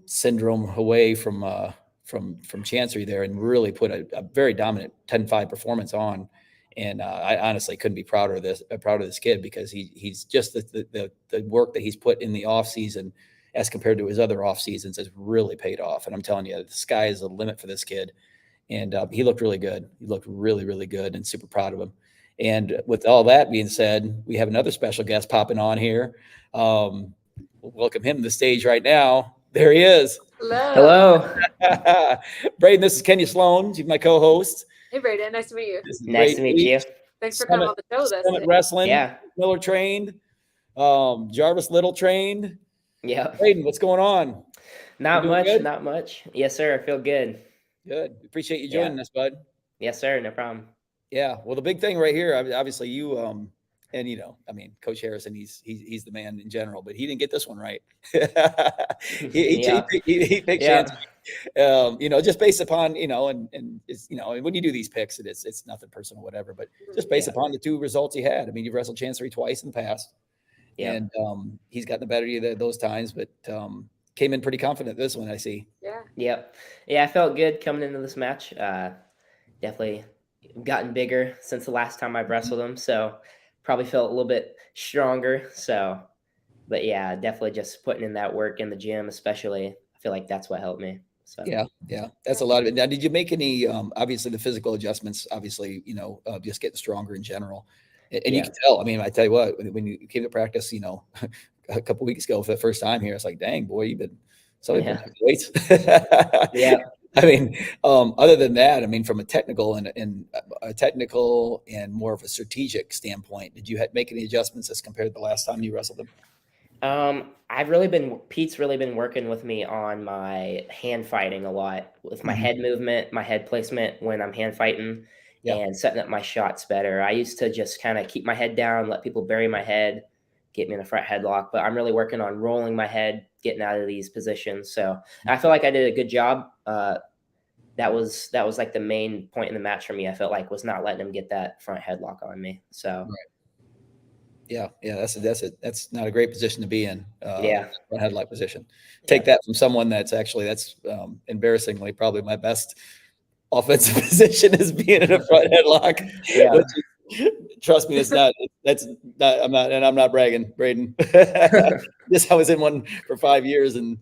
syndrome away from Chancery there, and really put a very dominant 10-5 performance on. And I honestly couldn't be prouder of this kid, because he's just the work that he's put in the off season as compared to his other off seasons has really paid off. And I'm telling you, the sky is the limit for this kid. And he looked really good. He looked really, really good, and super proud of him. And with all that being said, we have another special guest popping on here. We'll welcome him to the stage right now. There he is. Hello. Brayden, this is Kenya Sloan. She's my co-host. Hey, Brayden. Nice to meet you. Nice to meet you. Thanks for coming on the show with us. Summit Wrestling. Yeah. Miller trained. Jarvis Little trained. Yeah. Brayden, what's going on? Not much. Yes, sir. I feel good. Good. Appreciate you joining us, bud. Yes, sir. No problem. Yeah. Well, the big thing right here, obviously you, Coach Harrison, he's the man in general, but he didn't get this one right. he picked Chance. Just based upon, and it's, when you do these picks, it's nothing personal, whatever, but just based upon the two results he had. I mean, you've wrestled Chancery twice in the past, and he's gotten the better of you those times, but came in pretty confident this one, I see. Yeah. Yep. Yeah, I felt good coming into this match. Definitely gotten bigger since the last time I've wrestled him, so probably felt a little bit stronger. So, but yeah, definitely just putting in that work in the gym, especially. I feel like that's what helped me. So yeah, that's a lot of it. Now, did you make any? Obviously, the physical adjustments. Obviously, just getting stronger in general, and you can tell. I mean, I tell you what, when you came to practice, a couple weeks ago for the first time here, it's like, dang, boy, you've been been weights. Yeah. I mean, other than that, I mean, from a technical and more of a strategic standpoint, did you make any adjustments as compared to the last time you wrestled them? Pete's really been working with me on my hand fighting a lot, with my head movement, my head placement when I'm hand fighting, and setting up my shots better. I used to just kind of keep my head down, let people bury my head, get me in a front headlock, but I'm really working on rolling my head, getting out of these positions. So I feel like I did a good job. That was like the main point in the match for me. I felt like was not letting him get that front headlock on me. So yeah, that's not a great position to be in. Front headlock position. Take that from someone that's embarrassingly probably my best offensive position is being in a front headlock. Yeah. Trust me, I'm not bragging, Brayden. I was in one for 5 years, and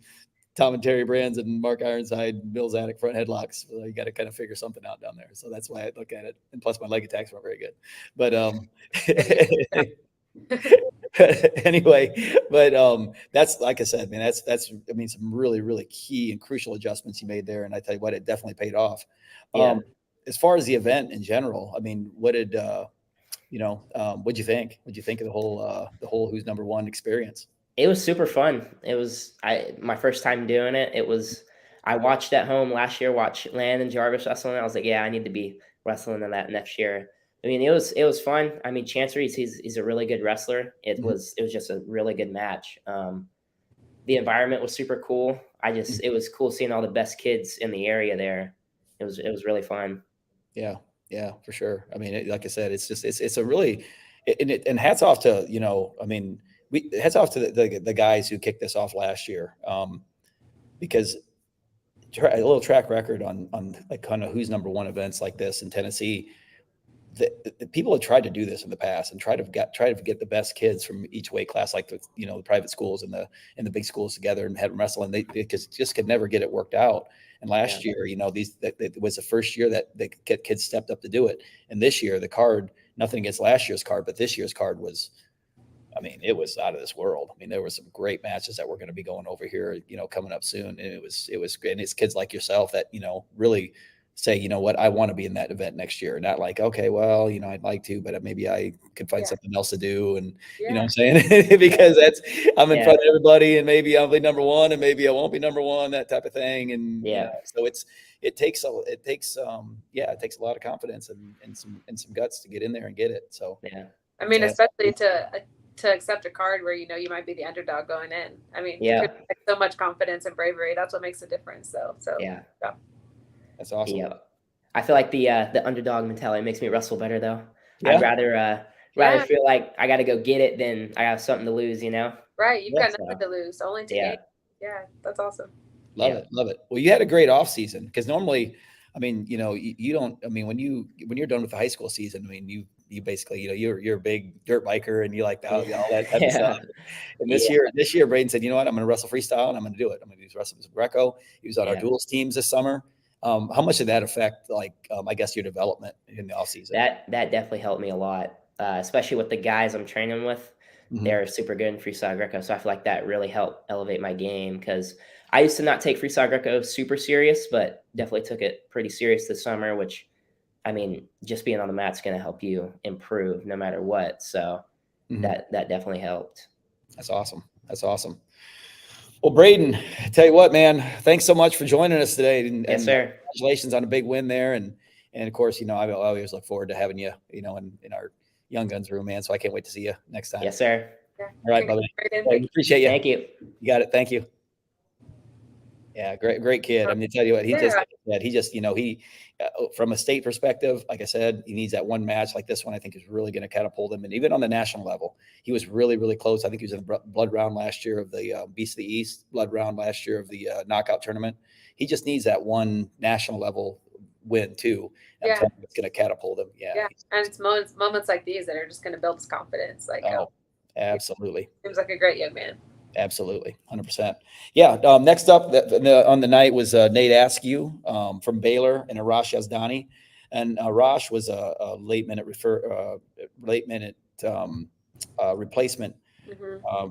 Tom and Terry Brands and Mark Ironside, Bill Zanuck front headlocks. So you got to kind of figure something out down there. So that's why I look at it. And plus my leg attacks weren't very good. But anyway, that's, like I said, man, that's some really, really key and crucial adjustments you made there. And I tell you what, it definitely paid off. As far as the event in general, I mean, what'd you think? What'd you think of the whole Who's Number One experience? It was super fun. It was my first time doing it. I watched at home last year, watched Landon Jarvis wrestling. I was like, yeah, I need to be wrestling in that next year. I mean, it was fun. I mean, Chancery, he's a really good wrestler. It was just a really good match. The environment was super cool. It was cool seeing all the best kids in the area there. It was really fun. Yeah, yeah, for sure. I mean, like I said, it's a really, and hats off to, I mean, hats off to the guys who kicked this off last year, because a little track record on like kind of who's number one events like this in Tennessee. The people have tried to do this in the past and try to get the best kids from each weight class, like the private schools and the big schools together and had them wrestle, and they just could never get it worked out. And last year, it was the first year that the kids stepped up to do it. And this year, the card, nothing against last year's card, but this year's card was, I mean, it was out of this world. I mean, there were some great matches that we're going to be going over here, coming up soon. And it was great. And it's kids like yourself that, really say, you know what, I want to be in that event next year. Not like, okay, well, I'd like to, but maybe I could find something else to do. And you know what I'm saying? Because I'm in front of everybody, and maybe I'll be number one and maybe I won't be number one, that type of thing. And so it takes a lot of confidence and some guts to get in there and get it. So I mean, especially to accept a card where you might be the underdog going in. I mean, so much confidence and bravery. That's what makes a difference. So that's awesome. Yeah, I feel like the underdog mentality makes me wrestle better though. I'd rather feel like I got to go get it than I have something to lose. Right, you've got nothing to lose, only to gain. Yeah, that's awesome. Love it. Well, you had a great off season, because normally, I mean, you don't. I mean, when you're done with the high school season, I mean, you basically, you're a big dirt biker and you like all that type of stuff. And this year, Brayden said, you know what, I'm going to wrestle freestyle and I'm going to do it. I'm going to do wrestle with Greco. He was on our duels teams this summer. How much did that affect, I guess, your development in the off season? That definitely helped me a lot, especially with the guys I'm training with. Mm-hmm. They're super good in freestyle Greco, so I feel like that really helped elevate my game, because I used to not take freestyle Greco super serious, but definitely took it pretty serious this summer, which, I mean, just being on the mat's going to help you improve no matter what. So that definitely helped. That's awesome. Well, Brayden, I tell you what, man, thanks so much for joining us today. And sir. Congratulations on a big win there. And of course, I always look forward to having you, in our Young Guns room, man. So I can't wait to see you next time. Yes, sir. All right, brother. Appreciate you. Thank you. You got it. Thank you. Yeah, great kid. I mean, to tell you what, he just, from a state perspective, like I said, he needs that one match like this one. I think is really going to catapult him. And even on the national level, he was really, really close. I think he was in the blood round last year of the Beast of the East, blood round last year of the knockout tournament. He just needs that one national level win too. And I'm telling you, it's going to catapult him. Yeah. And it's moments like these that are just going to build his confidence. Absolutely. Seems like a great young man. Absolutely. 100%. Yeah. Next up on the night was Nate Askew from Baylor and Arash Yazdani. And Arash was a late minute replacement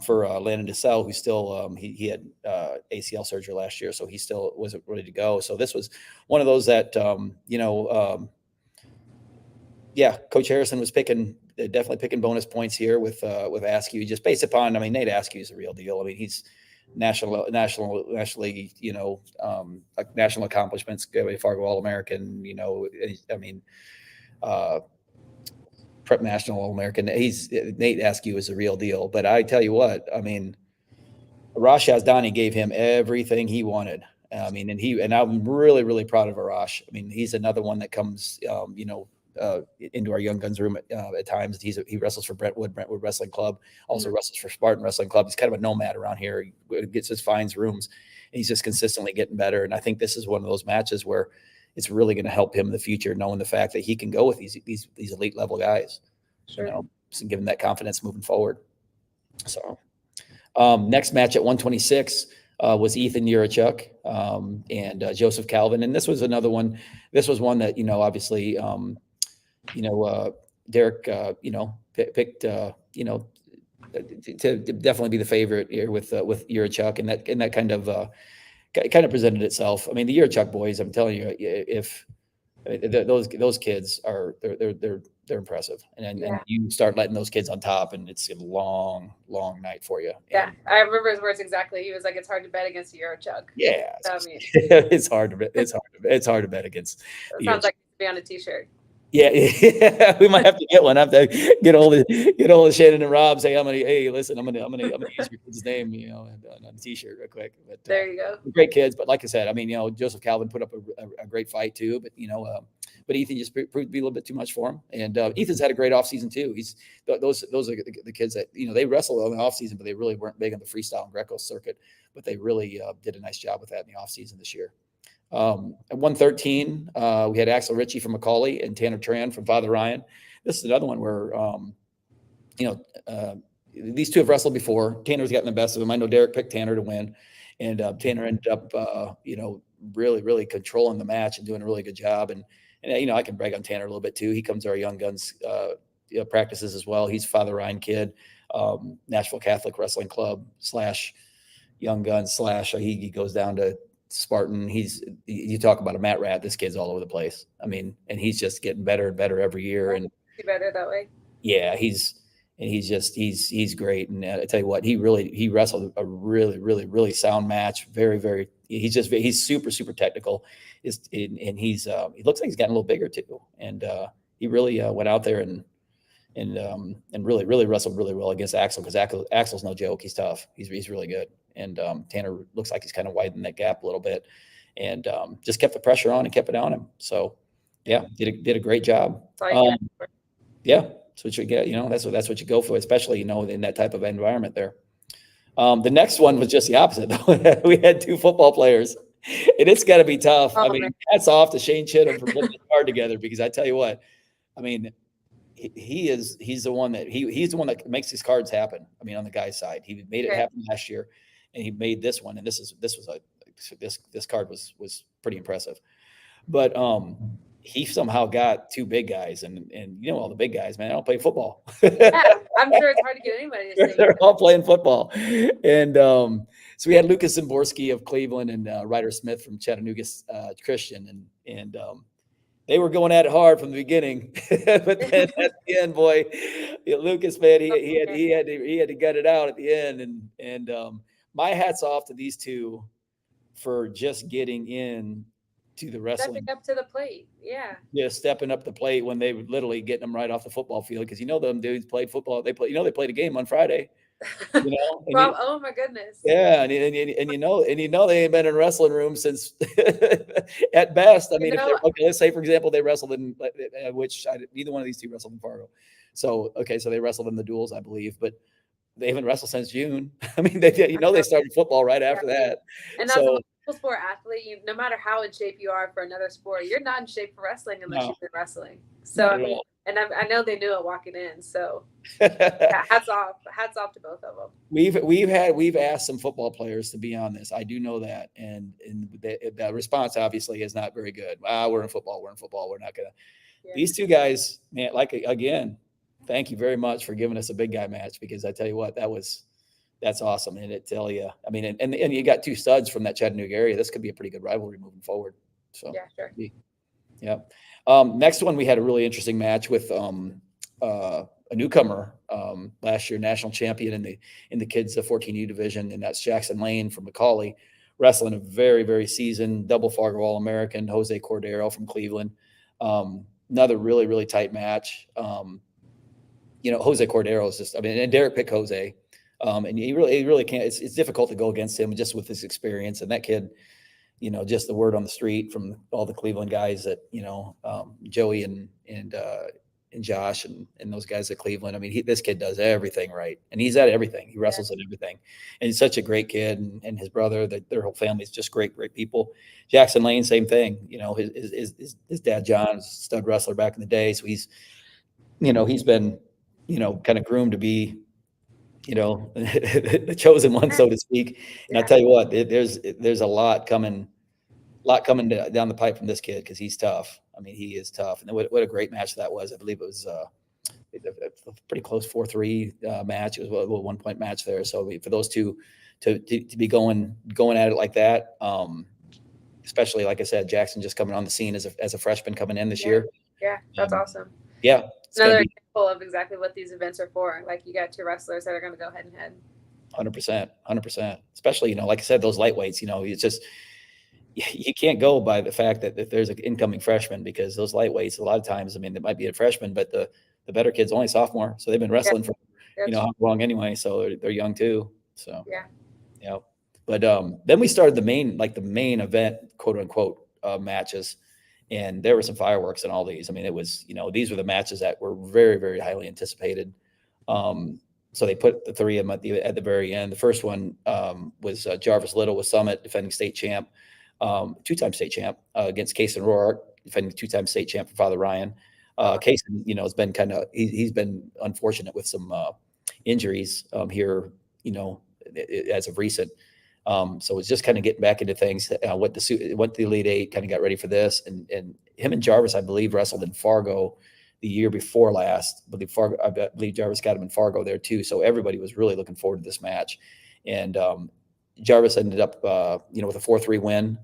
for Landon TNUSAW, who still he had ACL surgery last year, so he still wasn't ready to go. So this was one of those that Coach Harrison was definitely picking bonus points here with Askew, just based upon, I mean, Nate Askew is a real deal. I mean, he's nationally, like national accomplishments, Fargo All-American, I mean, prep national All-American. Nate Askew is a real deal. But I tell you what, I mean, Arash Yazdani gave him everything he wanted. I mean, and I'm really, really proud of Arash. I mean, he's another one that comes, into our Young Guns room at times. He wrestles for Brentwood Wrestling Club, also wrestles for Spartan Wrestling Club. He's kind of a nomad around here. He finds rooms, and he's just consistently getting better. And I think this is one of those matches where it's really going to help him in the future, knowing the fact that he can go with these elite level guys, and give him that confidence moving forward. So next match at 126 was Ethan Yurichuk and Joseph Calvin. And this was another one. This was one that, obviously, Derek, picked, to definitely be the favorite here with Yurichuk, and that kind of presented itself. I mean, the Yurichuk boys, I'm telling you, if those kids are they're impressive, and you start letting those kids on top, and it's a long night for you. Yeah, I remember his words exactly. He was like, "It's hard to bet against a Euro chug." Yeah, So, I mean, it's hard to bet. It's hard to bet against. It sounds like it should be on a T-shirt. Yeah, we might have to get one. I have to get all the Shannon and Rob. Say, hey, listen, I'm gonna use your kid's name, on a T-shirt real quick. But there you go. Great kids, but like I said, I mean, Joseph Calvin put up a great fight too. But but Ethan just proved to be a little bit too much for him. And Ethan's had a great offseason too. He's those are the kids that they wrestled on the offseason, but they really weren't big on the freestyle and Greco circuit. But they really did a nice job with that in the offseason this year. At 113, we had Axel Ritchie from Macaulay and Tanner Tran from Father Ryan. This is another one where, these two have wrestled before. Tanner's gotten the best of them. I know Derek picked Tanner to win, and Tanner ended up, really controlling the match and doing a really good job. And I can brag on Tanner a little bit too. He comes to our Young Guns practices as well. He's a Father Ryan kid, Nashville Catholic Wrestling Club / Young Guns / he goes down to Spartan. You talk about a mat rat. This kid's all over the place. I mean, and he's just getting better and better every year. And better that way. Yeah, he's great. And I tell you what, he wrestled a really sound match. Very. He's super technical. And he looks like he's gotten a little bigger too. And he really went out there and really wrestled really well against Axel, because Axel's no joke. He's tough. He's really good. And Tanner looks like he's kind of widened that gap a little bit, and just kept the pressure on and kept it on him. So yeah, did a great job. Yeah, that's what you get. That's what you go for, especially in that type of environment there. The next one was just the opposite. We had two football players, and it's got to be tough. I mean, hats off to Shane Chittum for putting the card together, because I tell you what, I mean, he's the one that makes these cards happen. I mean, on the guy's side, he made it happen last year, and he made this one. And this card was pretty impressive. But he somehow got two big guys, and all the big guys, man, they don't play football. Yeah, I'm sure it's hard to get anybody to say they're all playing football. And so we had Lucas Zimborski of Cleveland and Ryder Smith from Chattanooga Christian, and they were going at it hard from the beginning, but then at the end, boy, Lucas, man, he had to gut it out at the end. And my hat's off to these two for just getting in to the wrestling, stepping up to the plate. Yeah, stepping up the plate when they were literally getting them right off the football field, because them dudes played football. They played a game on Friday. Well, oh my goodness. Yeah, and they ain't been in a wrestling room since at best. I mean, let's say for example they wrestled in which neither one of these two wrestled in Fargo. So they wrestled in the duels, I believe, but they haven't wrestled since June. I mean, they started football right after that. And as a multiple sport athlete, no matter how in shape you are for another sport, you're not in shape for wrestling unless you've been wrestling. So I mean, and I know they knew it walking in. So hats off to both of them. We've asked some football players to be on this. I do know that, and the response obviously is not very good. We're in football. We're not gonna. Yeah. These two guys, man, again, thank you very much for giving us a big guy match, because I tell you what, that's awesome. And I mean, and you got two studs from that Chattanooga area. This could be a pretty good rivalry moving forward. So yeah, sure. Yeah. Next one, we had a really interesting match with a newcomer last year, national champion in the kids 14U division, and that's Jackson Lane from Macaulay, wrestling a very, very seasoned double Fargo All-American, Jose Cordero from Cleveland. Another really, really tight match. Jose Cordero is just, and Derek picked Jose, and he really can't. It's difficult to go against him just with his experience, and that kid. Just the word on the street from all the Cleveland guys that, Joey and Josh and those guys at Cleveland. I mean, this kid does everything right, and he's at everything. He wrestles at everything, and he's such a great kid. And his brother, their whole family is just great people. Jackson Lane, same thing. His dad John is a stud wrestler back in the day, so he's been, kind of groomed to be, the chosen one, so to speak. And I tell you what, there's a lot coming down the pipe from this kid, because he's tough. I mean, he is tough. And what a great match that was. I believe it was a pretty close 4-3 match. It was a 1-point match there. So for those two to be going at it like that, especially like I said, Jackson just coming on the scene as a freshman coming in this year. Yeah, that's awesome. Yeah, it's another example of exactly what these events are for. Like you got two wrestlers that are going to go head and head. 100%. Especially, like I said, those lightweights. It's just you can't go by the fact that if there's an incoming freshman, because those lightweights a lot of times, I mean, it might be a freshman, but the better kid's only sophomore, so they've been wrestling for how long anyway, so they're young too. So yeah. But then we started the main event, quote unquote, matches, and there were some fireworks in all these. I mean, it was these were the matches that were very, very highly anticipated. So they put the three of them at the very end. The first one was Jarvis Little with Summit, defending state champ, two-time state champ, against Kaysen Roark, defending two-time state champ for Father Ryan. Kaysen, has been he's been unfortunate with some injuries here, as of recent. So it's just kind of getting back into things. Went to the Elite Eight, kind of got ready for this, and him and Jarvis, I believe, wrestled in Fargo the year before last. I believe Jarvis got him in Fargo there too. So everybody was really looking forward to this match, and Jarvis ended up, with a 4-3 win.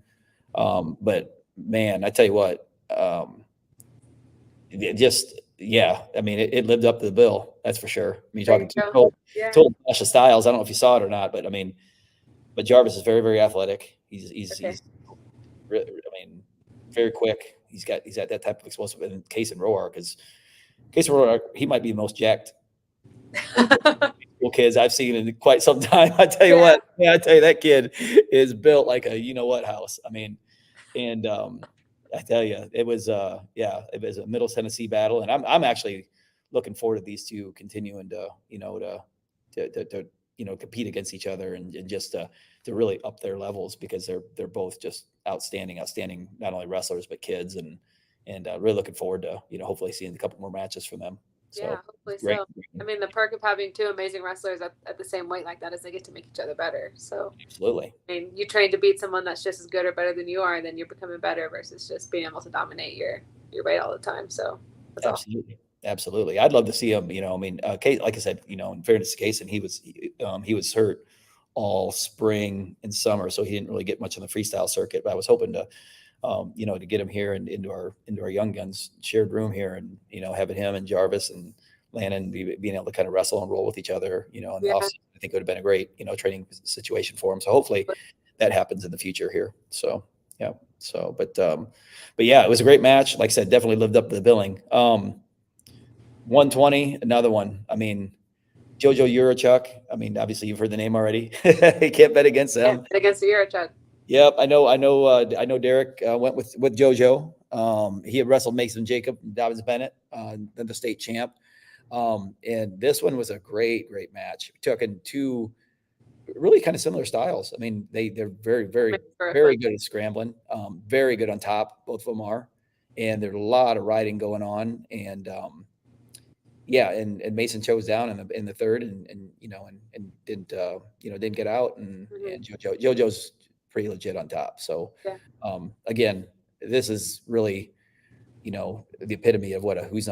But man, I tell you what, it lived up to the bill. That's for sure. I mean, you're talking total clash of styles. I don't know if you saw it or not, but I mean, Jarvis is very, very athletic. He's very quick. He's got that type of explosive. And Kaysen Roark, he might be the most jacked kids I've seen in quite some time. I tell you what, that kid is built like a house. I mean, and I tell you, it was a Middle Tennessee battle, and I'm actually looking forward to these two continuing to compete against each other and just to really up their levels, because they're both just outstanding, not only wrestlers but kids, and really looking forward to hopefully seeing a couple more matches from them. So, hopefully so. I mean, the perk of having two amazing wrestlers at the same weight like that is they get to make each other better. So absolutely. I mean, you train to beat someone that's just as good or better than you are, then you're becoming better versus just being able to dominate your weight all the time. So that's absolutely. Awesome. Absolutely. I'd love to see him, like I said, in fairness to Kaysen, he was hurt all spring and summer, so he didn't really get much on the freestyle circuit, but I was hoping to, to get him here and into our young guns shared room here, and, having him and Jarvis and Landon being able to kind of wrestle and roll with each other, in the offseason, I think it would have been a great, training situation for him. So hopefully that happens in the future here. So, yeah. So, but yeah, it was a great match. Like I said, definitely lived up to the billing. 120, another one. I mean, JoJo Urachuk. I mean, obviously you've heard the name already. You can't bet against them. Can't bet against the Urachuk. Yep, I know. Derek went with JoJo. He had wrestled Mason Jacob and Dobbins Bennett, then the state champ. And this one was a great match. We took in two really kind of similar styles. I mean, they're very, very, very good at scrambling. Very good on top. Both of them are, and there's a lot of riding going on. And and Mason chose down in the third, and didn't get out, and JoJo's pretty legit on top. So again, this is really the epitome of what a who's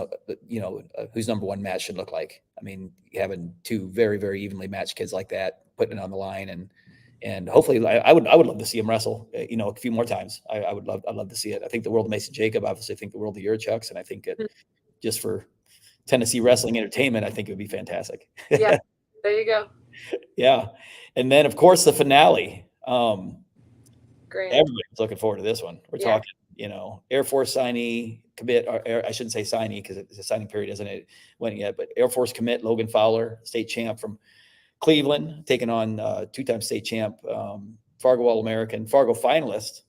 number one match should look like. I mean, having two very, very evenly matched kids like that, putting it on the line, and hopefully I would love to see him wrestle a few more times. I'd love to see it. I think the world of Mason Jacob, obviously I think the world of Urachucks, and I think it just for Tennessee wrestling entertainment, I think it would be fantastic. Yeah, there you go. Yeah. And then of course the finale. Great. Everybody's looking forward to this one. We're talking, Air Force signee commit, or I shouldn't say signee because the signing period isn't went yet, but Air Force commit Logan Fowler, state champ from Cleveland, taking on two-time state champ, Fargo All-American, Fargo finalist,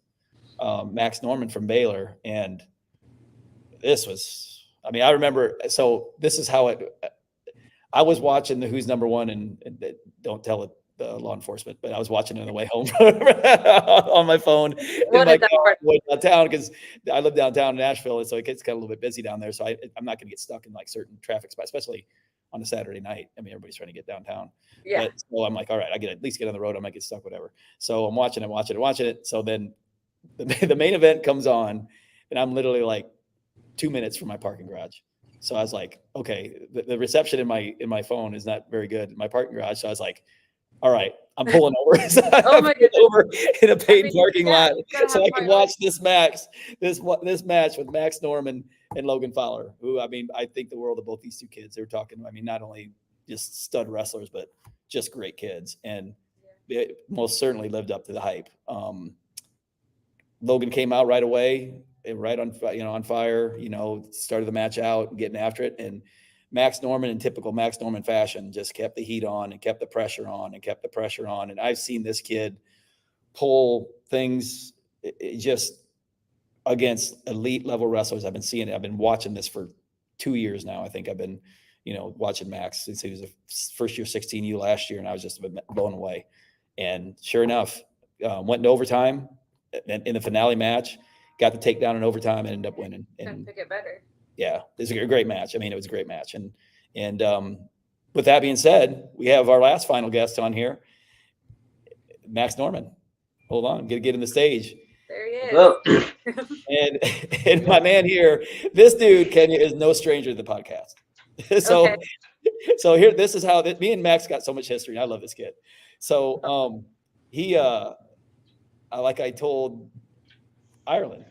Max Norman from Baylor. And this was, I remember, so this is how I was watching the Who's Number One, and don't tell it, law enforcement, but I was watching it on the way home on my phone in my car downtown, because I live downtown in Nashville, and so it gets kind of a little bit busy down there. So I'm not going to get stuck in like certain traffic spots, especially on a Saturday night. I mean, everybody's trying to get downtown. Yeah. But, so I'm like, all right, I get at least get on the road. I might get stuck, whatever. So I'm watching it. So then the main event comes on, and I'm literally like 2 minutes from my parking garage. So I was like, okay, the reception in my phone is not very good in my parking garage. So I was like, all right, I'm pulling over. Oh my goodness. Over in a paid parking lot you gotta so have I can watch this match with Max Norman and Logan Fowler, who, I mean, I think the world of both these two kids. They were talking, I mean, not only just stud wrestlers, but just great kids. And they most certainly lived up to the hype. Logan came out right away, right on, on fire, started the match out, getting after it. And Max Norman, in typical Max Norman fashion, just kept the heat on and kept the pressure on and kept the pressure on. And I've seen this kid pull things just against elite level wrestlers. I've been seeing it. I've been watching this for 2 years now. I think I've been, watching Max since he was a first year 16U last year, and I was just blown away. And sure enough, went into overtime in the finale match, got the takedown in overtime and ended up winning. And pick it better. Yeah, it was a great match. I mean, it was a great match. And with that being said, we have our last final guest on here, Max Norman. Hold on, I'm gonna get him the stage. There he is. And my man here, this dude, Kenya, is no stranger to the podcast. So here, this is how me and Max got so much history. And I love this kid. So I told Irelynn,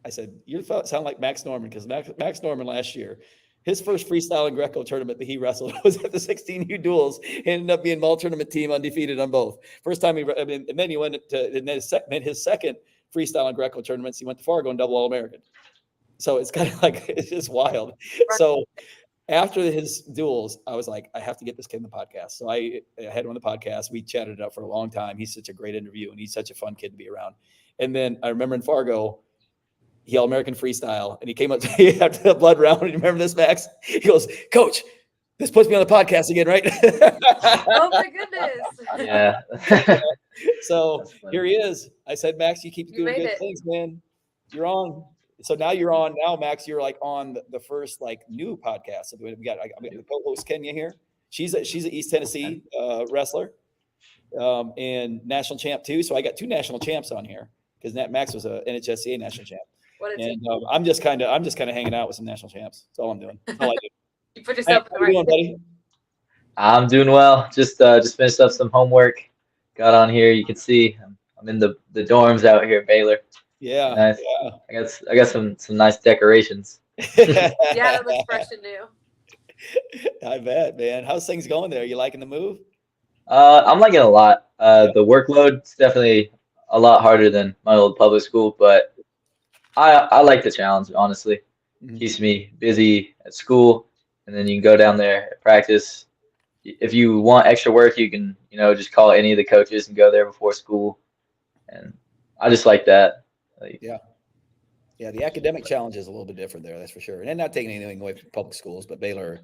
I said, you sound like Max Norman, because Max Norman last year, his first freestyle and Greco tournament that he wrestled was at the 16U duels. He ended up being mall tournament team, undefeated on both. First time and then he went to, and then his second freestyle and Greco tournaments, he went to Fargo and double All-American. So it's kind of like, it's just wild. So after his duels, I was like, I have to get this kid in the podcast. So I had him on the podcast. We chatted it up for a long time. He's such a great interview, and he's such a fun kid to be around. And then I remember in Fargo, he All-American freestyle, and he came up to me after the blood round. You remember this, Max? He goes, Coach, this puts me on the podcast again, right? Oh my goodness. Yeah. So here he is. I said, Max, you keep doing good things, man. You're on. So now you're on. Now, Max, you're like on the first new podcast. So we got the co-host Kenya here. She's an East Tennessee wrestler and national champ too. So I got 2 national champs on here because Max was a NHSCA national champ. And I'm just kind of hanging out with some national champs. That's all I'm doing. That's all I do. You put yourself How you doing, buddy? I'm doing well. Just finished up some homework. Got on here. You can see I'm in the dorms out here at Baylor. Yeah. Nice. Yeah. I got some nice decorations. Yeah, that looks fresh and new. I bet, man. How's things going there? You liking the move? I'm liking it a lot. The workload's definitely a lot harder than my old public school, but I like the challenge, honestly. Mm-hmm. Keeps me busy at school, and then you can go down there at practice. If you want extra work, you can, just call any of the coaches and go there before school. And I just like that. Yeah, the academic challenge is a little bit different there, that's for sure. And not taking anything away from public schools, but Baylor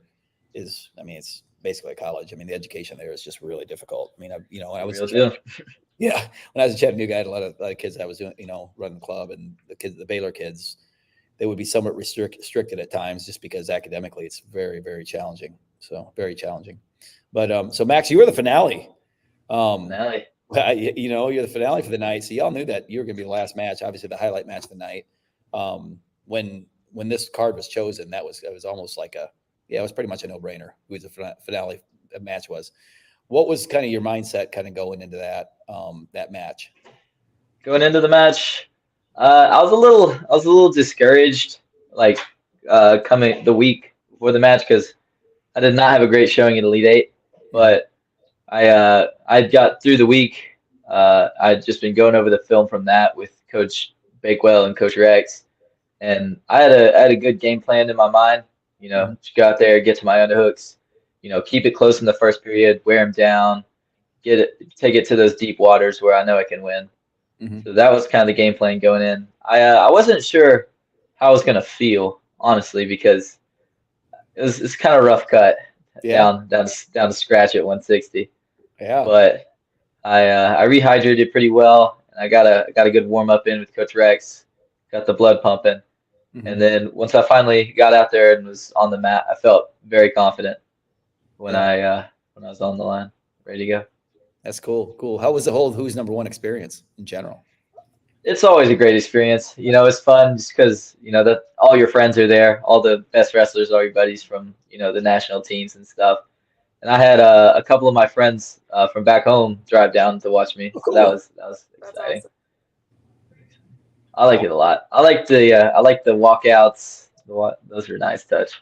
is, it's basically a college. I mean, the education there is just really difficult. I mean, when I was when I was in Chattanooga, I had a lot of kids that I was doing, running the club, and the Baylor kids, they would be somewhat restricted at times just because academically it's very, very challenging. So very challenging. But so Max, you were the finale. Finale. You're the finale for the night. So y'all knew that you were going to be the last match, obviously the highlight match of the night. When this card was chosen, it was almost like it was pretty much a no-brainer who the finale match was. What was kind of your mindset kind of going into that match? Going into the match, I was a little discouraged, coming the week before the match, because I did not have a great showing in Elite 8, but I got through the week. I'd just been going over the film from that with Coach Bakewell and Coach Rex, and I had a good game plan in my mind. Just go out there, get to my underhooks, keep it close in the first period, wear them down, take it to those deep waters where I know I can win. Mm-hmm. So that was kind of the game plan going in. I wasn't sure how I was gonna feel, honestly, because it's kind of rough cut down to scratch at 160. Yeah. But I rehydrated pretty well, and I got a good warm up in with Coach Rex, got the blood pumping. Mm-hmm. And then once I finally got out there and was on the mat, I felt very confident when I was on the line, ready to go. That's cool. Cool. How was the whole Who's Number One experience in general? It's always a great experience. It's fun just because, that all your friends are there. All the best wrestlers are your buddies from, the national teams and stuff. and I had a couple of my friends from back home drive down to watch me. Oh, So cool. that was That's exciting. awesome. I like it a lot. I like the walkouts. Those are a nice touch.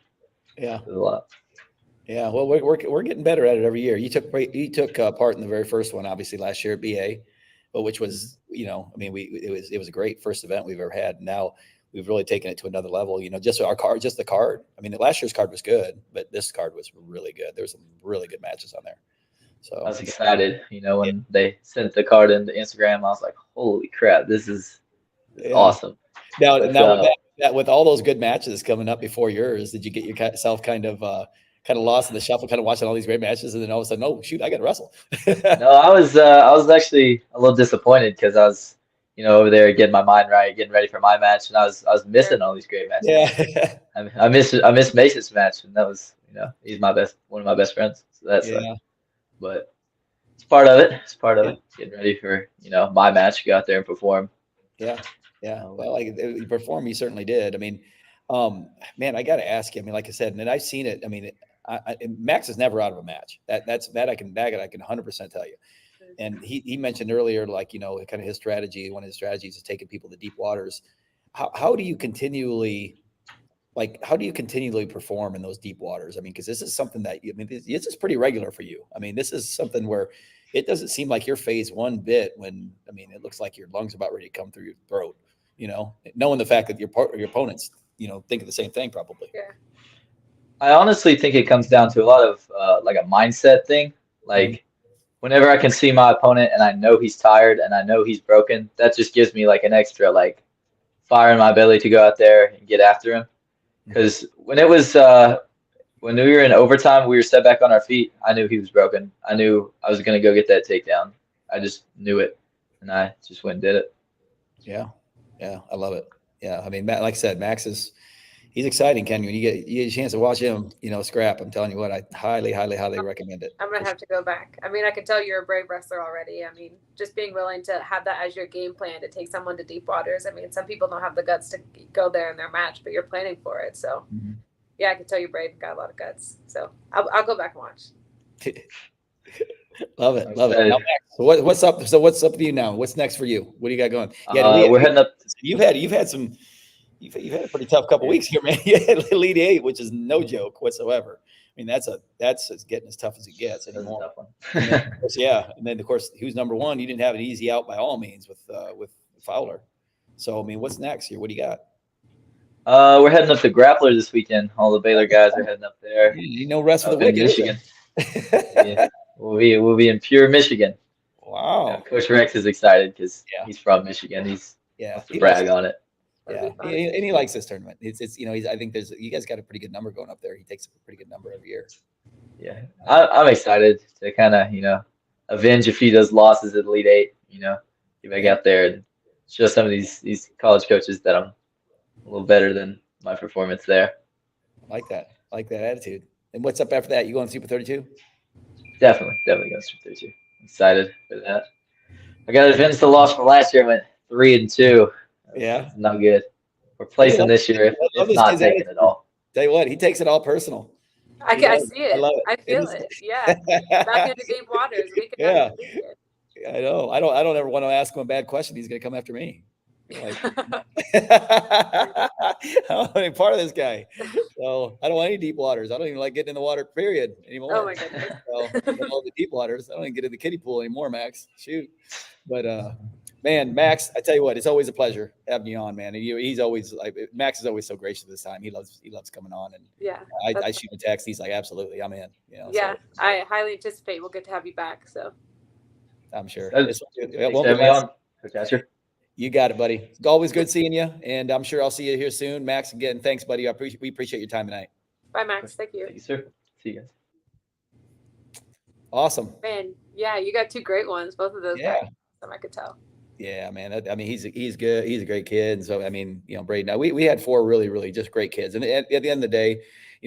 Yeah. There's a lot. Yeah. Well, we're getting better at it every year. You took part in the very first one, obviously last year at BA, but which was, I mean, it was a great first event we've ever had. Now we've really taken it to another level. Just the card. I mean, last year's card was good, but this card was really good. There were some really good matches on there. So I was excited, when they sent the card into Instagram. I was like, "Holy crap, this is awesome!" Now, But, with all those good matches coming up before yours, did you get yourself kind of lost in the shuffle, kind of watching all these great matches, and then all of a sudden, oh shoot, I got to wrestle? no, I was actually a little disappointed because I was, over there getting my mind right, getting ready for my match, and I was missing all these great matches. Yeah. I missed Mason's match, and that was, he's one of my best friends. So that's but it's part of it. It's part of it. Getting ready for, my match, go out there and perform. Yeah. Yeah. Well, you perform, you certainly did. I mean, man, I got to ask you, I mean, like I said, and I've seen it. I mean, Max is never out of a match. That I can 100% tell you. And he mentioned earlier, like, kind of his strategy, one of his strategies is taking people to deep waters. How do you continually perform in those deep waters? I mean, because this is something that, this is pretty regular for you. I mean, this is something where it doesn't seem like you're phase one bit when, I mean, it looks like your lungs are about ready to come through your throat, knowing the fact that your opponents, think of the same thing probably. Yeah. I honestly think it comes down to a lot of like a mindset thing. Like whenever I can see my opponent and I know he's tired and I know he's broken, that just gives me like an extra like fire in my belly to go out there and get after him. Because when we were in overtime, we were set back on our feet. I knew he was broken. I knew I was going to go get that takedown. I just knew it, and I just went and did it. Yeah. Yeah. I love it. Yeah. I mean, like I said, he's exciting, Ken. When you get a chance to watch him, scrap, I'm telling you what, I highly, highly, highly recommend it. I'm going to have to go back. I mean, I can tell you're a brave wrestler already. I mean, just being willing to have that as your game plan to take someone to deep waters. I mean, some people don't have the guts to go there in their match, but you're planning for it. So, yeah, I can tell you're brave and got a lot of guts. So I'll go back and watch. Love it. Love it. Now, so what's up? So what's up with you now? What's next for you? What do you got going? Yeah, we're heading up. You've had a pretty tough couple weeks here, man. You had Elite 8, which is no joke whatsoever. I mean, that's getting as tough as it gets anymore. And then of course, who's number one? You didn't have an easy out by all means with Fowler. So I mean, what's next here? What do you got? We're heading up to Grappler this weekend. All the Baylor guys are heading up there. Rest for the wicked, Michigan. Yeah, we'll be in pure Michigan. Wow. Yeah, Coach Rex is excited because he's from Michigan. He's to brag on it. Yeah, and he likes this tournament. It's I think you guys got a pretty good number going up there. He takes a pretty good number every year. Yeah, I'm excited to kind of avenge a few of those losses at Elite 8. Get back out there and show some of these college coaches that I'm a little better than my performance there. I like that attitude. And what's up after that? You going to Super 32? Definitely going to Super 32. Excited for that. I got to avenge the loss from last year. Went 3-2. Yeah, not good. We're placing this year, if not taking it all. Tell you what, he takes it all personal. I see it. I love it. I feel it. Yeah, back into deep waters. Yeah, I know. I don't ever want to ask him a bad question. He's going to come after me. Like, I don't want any part of this guy. So I don't want any deep waters. I don't even like getting in the water, period, anymore. Oh my goodness. All the deep waters. I don't even get in the kiddie pool anymore, Max. Shoot. But man, Max, I tell you what, it's always a pleasure having you on, man. And he's always like, Max is always so gracious this time. He loves coming on, and I shoot a text. He's like, absolutely, I'm in. So. I highly anticipate we'll get to have you back. So I'm sure. You got it, buddy. It's always good seeing you, and I'm sure I'll see you here soon. Max, again, thanks, buddy. We appreciate your time tonight. Bye, Max. Thank you. Thank you, sir. See you guys. Awesome. Man, yeah, you got two great ones. Both of those guys. I could tell. Yeah, man. He's good. He's a great kid. And so, Brayden, now we had four really, really just great kids. And at the end of the day,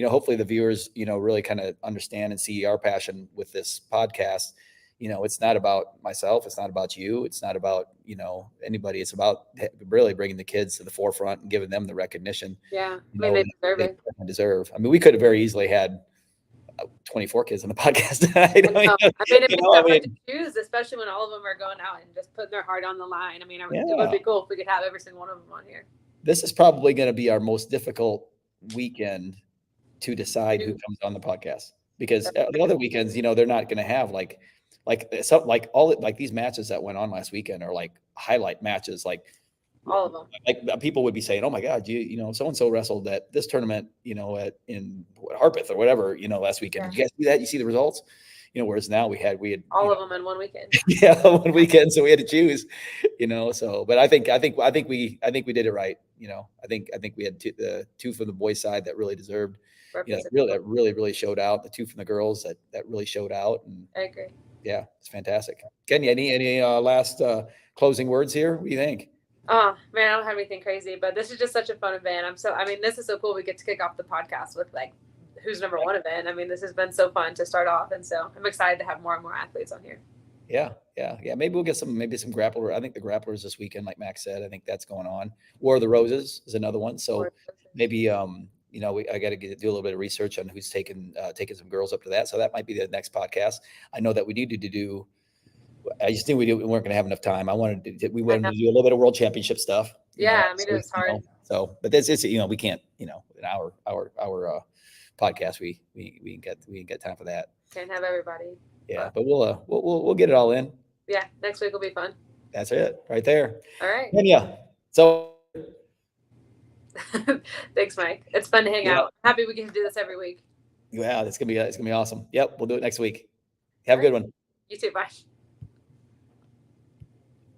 hopefully the viewers, really kind of understand and see our passion with this podcast. It's not about myself. It's not about you. It's not about, anybody. It's about really bringing the kids to the forefront and giving them the recognition. Yeah. They deserve it. We could have very easily had 24 kids on the podcast tonight. I mean, it you makes know, it hard to choose, especially when all of them are going out and just putting their heart on the line. I mean, it would be cool if we could have every single one of them on here. This is probably going to be our most difficult weekend to decide who comes on the podcast, because the other weekends, they're not going to have like these matches that went on last weekend are like highlight matches, like all of them. Like people would be saying, "Oh my God, so and so wrestled at this tournament, in Harpeth or whatever, last weekend. Did you guys see that? You see the results?" Whereas now we had all of them in one weekend. Yeah, one weekend, so we had to choose. So, but I think we did it right. I think we had the two from the boys' side that really deserved. Really showed out. The two from the girls that really showed out. And I agree. Yeah, it's fantastic. Kenya, any last closing words here? What do you think? Oh man, I don't have anything crazy, but this is just such a fun event. This is so cool. We get to kick off the podcast with like who's number one event. I mean, this has been so fun to start off, and so I'm excited to have more and more athletes on here. Yeah. Maybe we'll get some grappler. I think the grapplers this weekend, like Max said, I think that's going on. War of the Roses is another one. So maybe I got to do a little bit of research on who's taking some girls up to that. So that might be the next podcast. I know that we needed to do. I just knew we weren't going to have enough time. We wanted to do a little bit of world championship stuff. Yeah, I mean, it was hard. So, but this is, we can't, an hour podcast. We didn't get time for that. Can't have everybody. Yeah, but we'll get it all in. Yeah, next week will be fun. That's it, right there. All right. Kenya. So. Thanks, Mike. It's fun to hang out. Happy we can do this every week. Yeah, it's gonna be awesome. Yep, we'll do it next week. Have a good one. You too. Bye.